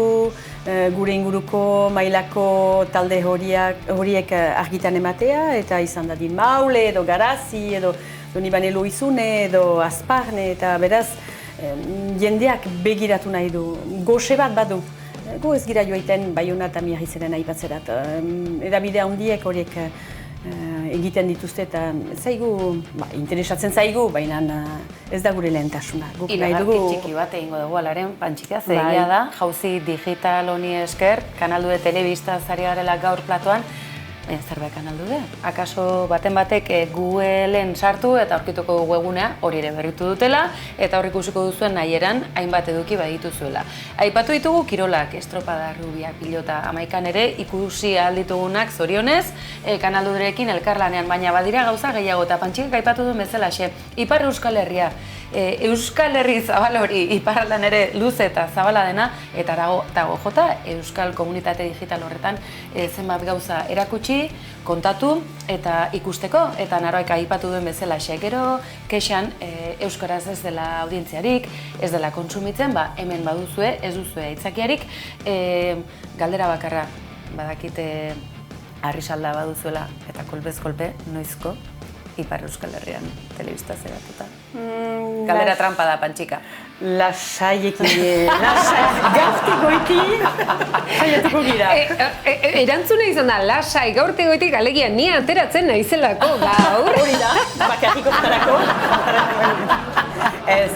gure inguruko mailako talde horiek argitan ematea, eta izan dadin Maule, edo Garazi, edo Donibane Loizune, edo Azparne, eta beraz, jendeak begiratu nahi du. Goxe bat badu. Go ez gira joaiten Baiona eta Miarrizeren aipatzerat. Edabide handiek horiek egiten dituzte eta interesatzen zaigu, baina ez da gure lehentasuna. Iragarki txiki bat egingo dugu alaren, Pantxika, zegia da, jauzi digital honi esker, Kanaldude telebista zari garela gaur platoan, baina zerbait Kanaldude. Akaso baten batek Googleen sartu eta aurkituko dugu egunea, hori ere berritu dutela, eta hor ikusiko duzuen nahieran hainbat eduki badituzuela. Aipatu ditugu kirolak, estropada, rubia, pilota, amaikan ere, ikusi alditugunak zorionez, Kanalduderekin elkarlanean, baina badira gauza gehiago, eta Pantxikak aipatu duen bezalaxe, Ipar Euskal Herria, Euskal Herri zabal hori iparraldan ere luze eta zabala dena, eta dago jota Euskal Komunitate Digital horretan zenbat gauza erakutsi, kontatu eta ikusteko, eta Naroaik aipatu duen bezala gero kexan euskaraz ez dela audientziarik, ez dela kontsumitzen, hemen baduzue, ez duzue aitzakiarik, galdera bakarra, badakite harrisalda baduzuela eta kolpez kolpe, noizko Ipar Euskal Herrian telebista zeratuta. Galdera trampa da, Pantxika. Lasai gaurtik goiti, saiatuko gira. Erantzuna izan da, lasai gaurtik goitik, alegia ni ateratzen naizelako gaur. Hori da, bakarriko zerako. Ez,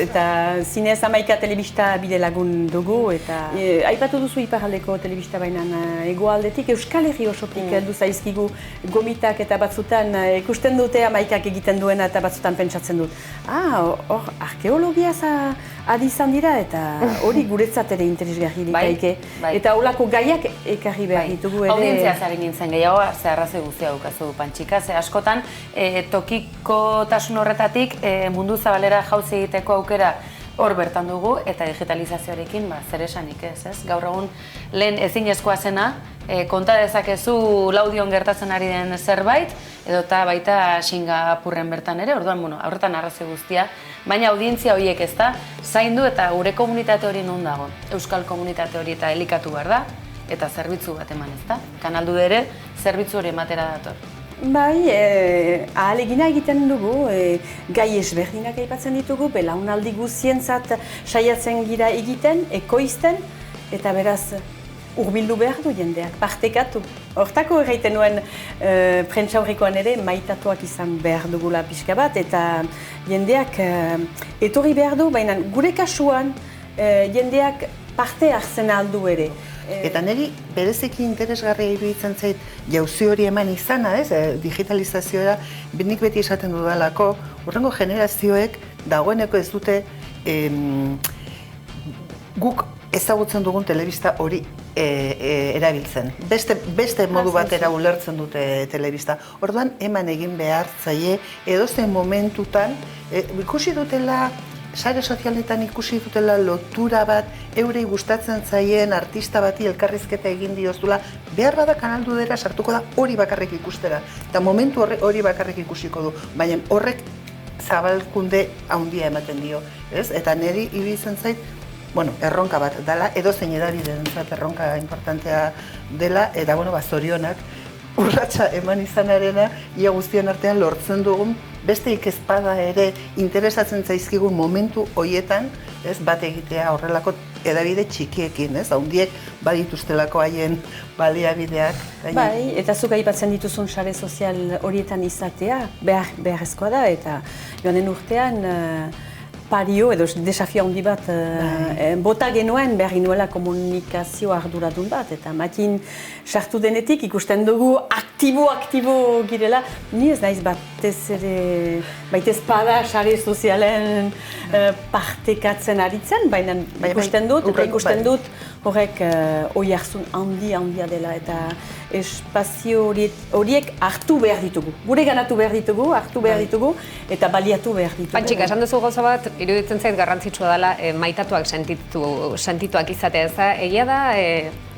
eta zinez 11 telebista bide lagun dugu, eta aipatu duzu iparraldeko telebista bainan hegoaldetik, Euskal Herri osotik heldu zaizkigu gomitak eta batzutan ikusten dute 11ak egiten duena eta batzutan pentsatzen dut. Hor, arkeologiaz adi izan dira eta hori guretzat ere interesgarri dikaike. Eta holako gaiak ekarri behar ditugu ere. Audientzia zari nintzen gehiago, ze arrazoi guztia dukazu Pantxika, ze askotan tokikotasun horretatik mundu zabalera jauzi egiteko aukera hor bertan dugu, eta digitalizazioarekin zer esanik ez. Gaur egun lehen ezinezkoa zena, konta dezakezu Laudion gertatzen ari den zerbait, edota baita Singapurren bertan ere, orduan, horretan arrazoi guztia, baina audientzia horiek ez da, zaindu eta gure komunitate hori non dago. Euskal komunitate hori eta elikatu behar da, eta zerbitzu bat eman ez da. Kanaldu ere, zerbitzu hori ematera dator. Bai, ahalegina egiten dugu, gai ezberdinak aipatzen ditugu, belaunaldi guztientzat saiatzen gira egiten, ekoizten, eta beraz hurbildu behar du jendeak, partekatu. Hortako egiten nuen prentsaurrekoan ere maitatuak izan behar dugula pixka bat, eta jendeak etorri behar du, baina gure kasuan jendeak parte hartzen aldu ere. Eta niri berezeki interesgarria iruditzen zait jauzi hori eman izana, digitalizazioa, nik beti esaten dudalako, hurrengo generazioek dagoeneko ez dute guk ezagutzen dugun telebista hori erabiltzen. Beste modu batera ulertzen dute telebista. Orduan eman egin behar zaie edozein momentutan ikusi dutela, sare sozialetan ikusi dutela lotura bat, eurei gustatzen zaien artista bati elkarrizketa egin dioztula, behar bada kanaldudera sartuko da hori bakarrik ikustera. Eta momentu hori bakarrik ikusiko du, baina horrek zabalkunde handia ematen dio. Eta niri iruditzen zait, erronka bat dela, edozein edabiderentzat erronka importantea dela, eta zorionak urratsa eman izanarena, ia guztion artean lortzen dugun, besteik ezpada ere interesatzen zaizkigun momentu hoietan, bat egitea horrelako edabide txikiekin, handiek badituztelako haien baliabideak. Bai, eta zuk aipatzen dituzun sare sozial horietan izatea, beharrezkoa da, eta joanen urtean pario edo desafio handi bat bota genuen behar ginuela komunikazio arduradun bat, eta makin sartu denetik ikusten dugu aktibo girela, ni ez naiz batez ere, baitez pada sare sozialen partekatzen aritzen, baina ikusten dut horrek oihartzun handia dela, eta espazio horiek hartu behar ditugu. Gure ganatu behar ditugu, hartu behar ditugu, eta baliatu behar ditugu. Pantxika, esan duzu gauza bat, iruditzen zait garrantzitsua dela maitatuak sentituak izatea ez da. Egia da,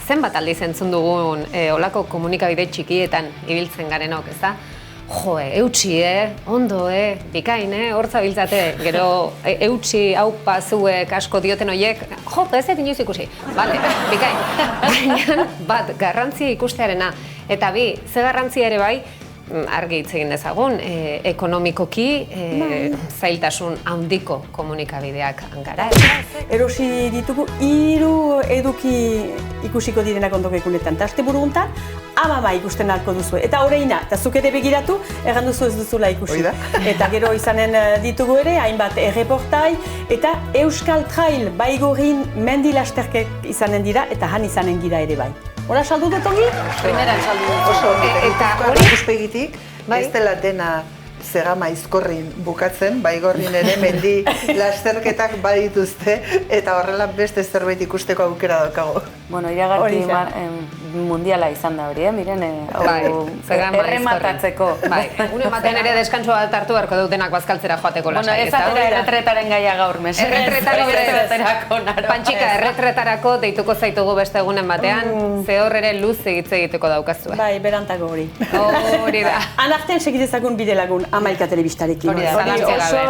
zenbat aldiz entzun dugun olako komunikabide txikietan ibiltzen garenok, ez da? Jo, eutxi, ondo, bikain, hor zabiltzate, gero eutxi, haupa, zuek, asko dioten horiek, jo, ez inoiz ikusi, bale, bikain. Baina bat, garrantzia ikustearena, eta bi, ze garrantzia ere bai, argi hitz egin dezagun, ekonomikoki zailtasun handiko komunikabideak gara. Erosi ditugu 3 eduki ikusiko direnak ondoko ekunetan. Eta asteburu guntan, amama ikusten ahalko duzu. Eta horreina, eta zuk ere begiratu, erran duzu ez duzula ikusi. Eta gero izanen ditugu ere, hainbat erreportai, eta Euskal Trail Baigorrin mendi lasterkek izanen dira, eta han izanen gira ere bai. Hora saldu dut ongi? Primeran saldu dut. Oso, eta hori ikuspegitik, ez dela dena zegama izkorrin bukatzen, Baigorrin ere mendi lasterketak badituzte, eta horrela beste zerbait ikusteko aukera daukago. Iragarki mundiala izan da hori, miren, errematatzeko. Bai, une batean ere deskanso bat hartu beharko dutenak bazkaltzera joateko lasai. Bueno, ez atera erretretaren gaia gaur, mesen. Erretretarako, Pantxika, erretretarako deituko zaitugu beste egunen batean, ze hor ere luz egitze egiteko daukazue. Bai, berantako hori. Hori da. Anartean segitezakun bide lagun Amaika telebistarekin. Hori da, zalantzi gabe.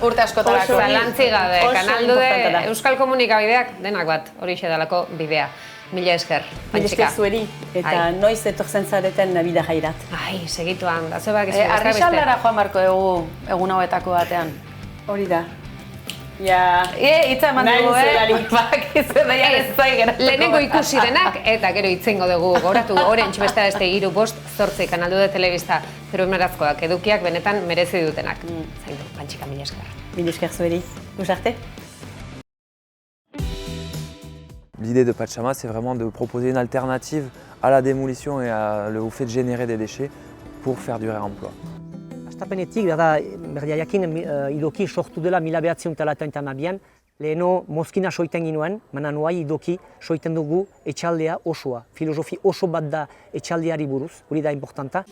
Urte askotarako. Zalantzi gabe, kanaldude Euskal Komunikabideak denak bat, hori xedalako bidea. Mila esker, Pantxika. Mila esker zueri, eta noiz etortzen zareten bida jairat. Ai, segituan, da zebak izu. Arrisaldara joan barko dugu egun hauetako batean. Hori da. Ja, hitza eman dugu, lehenengo ikusi denak, eta gero itzengo dugu, goratu, Orange beste beste 3-5-8 kanaldude telebista, primerazkoak, edukiak benetan merezi dutenak. Zaindu, Pantxika, mila esker. Mila esker zueri, guz arte. L'idée de Pachama, c'est vraiment de proposer une alternative à la démolition et au fait de générer des déchets pour faire du réemploi. Astapenetik, da berdia jakin, idoki sortu dela 1982an, leheno mozkina soiten ginuen, baina nuai idoki soiten dugu etxaldea osoa. Filosofi oso bat da etxaldeari buruz, hori da importanta.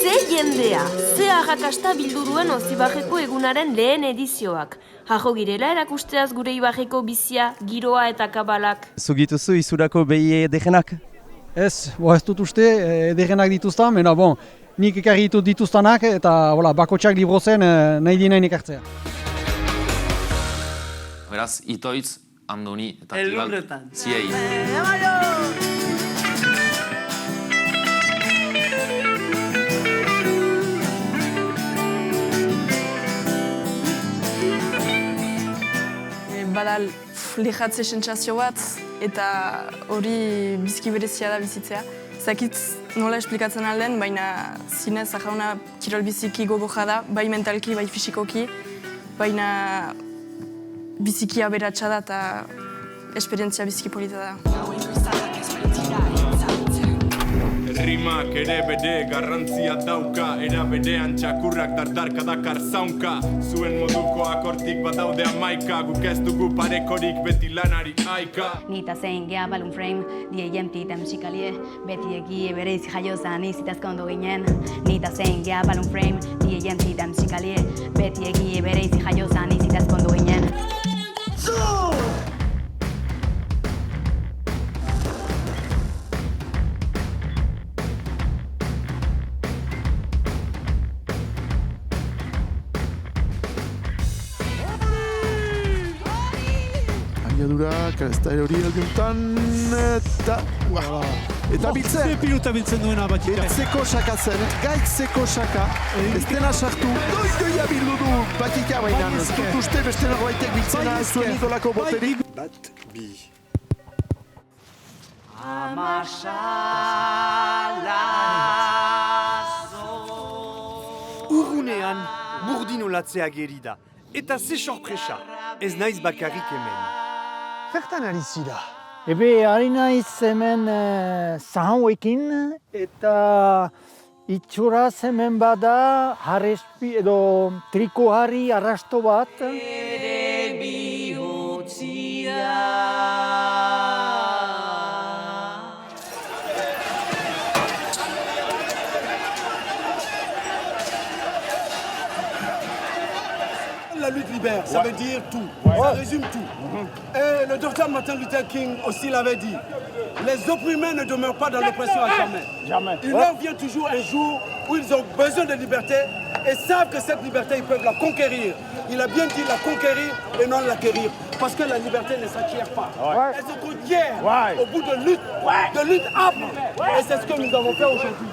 Ze jendea, ze arrakasta bildu duen Ozibajeko egunaren lehen edizioak. Jajo girela erakusteaz gure Ibajeko bizia, giroa eta kabalak. Zugituzu izurako behi edegenak? Ez, ez dut uste edegenak dituztan, mena nik ekarri dituztanak eta bakotxak librozen nahi dinain ekartzea. Beraz, Itoitz, Andoni eta Tibal, ziei. Badal lehratze sentsazio bat eta hori bizki berezia da bizitzea. Zakit nola esplikatzen alden, baina zinez ajauna kirol biziki gogoja da, bai mentalki, bai fisikoki, baina biziki aberatsa da eta esperientzia biziki polita da. Rimak ere bere garrantzia dauka, era berean txakurrak dardarka dakar zaunka. Zuen modukoak hortik badaude 11, guk ez dugu parekorik beti lanari aika. Nita zein gea balun frame, die jemti eta musikalie, beti egi bereiz jaiozan izitazko ondo ginen. Nita zein gea balun frame, die jemti eta musikalie, beti egi bereiz jaiozan izitazko ondo ginen. Abiadurak, ez da hori aldiuntan, eta biltzen. Ze piruta biltzen duena Batxika. Etzeko sakatzen, gaitzeko saka, ez dena sartu, doia bildu du Batxika bainan. Ez dut uste beste nago baitek biltzena zuen idolako boterik. Bat, bi. Urrunean, burdinolatzea geri da. Eta ze sorpresa, ez naiz bakarrik hemen. Zertan ari zira? Ebe, ari naiz hemen zahauekin eta itxuraz hemen bada harrespi edo triko harri arrasto bat. Ere bihotzia. La lutte libère, ça veut dire tout, ça résume tout. Et le docteur Martin Luther King aussi l'avait dit, les opprimés ne demeurent pas dans l'oppression à jamais. Il leur vient toujours un jour où ils ont besoin de liberté et savent que cette liberté, ils peuvent la conquérir. Il a bien dit la conquérir et non l'acquérir, parce que la liberté ne s'acquiert pas. Elle se conquiert au bout de lutte âpre. Et c'est ce que nous avons fait aujourd'hui.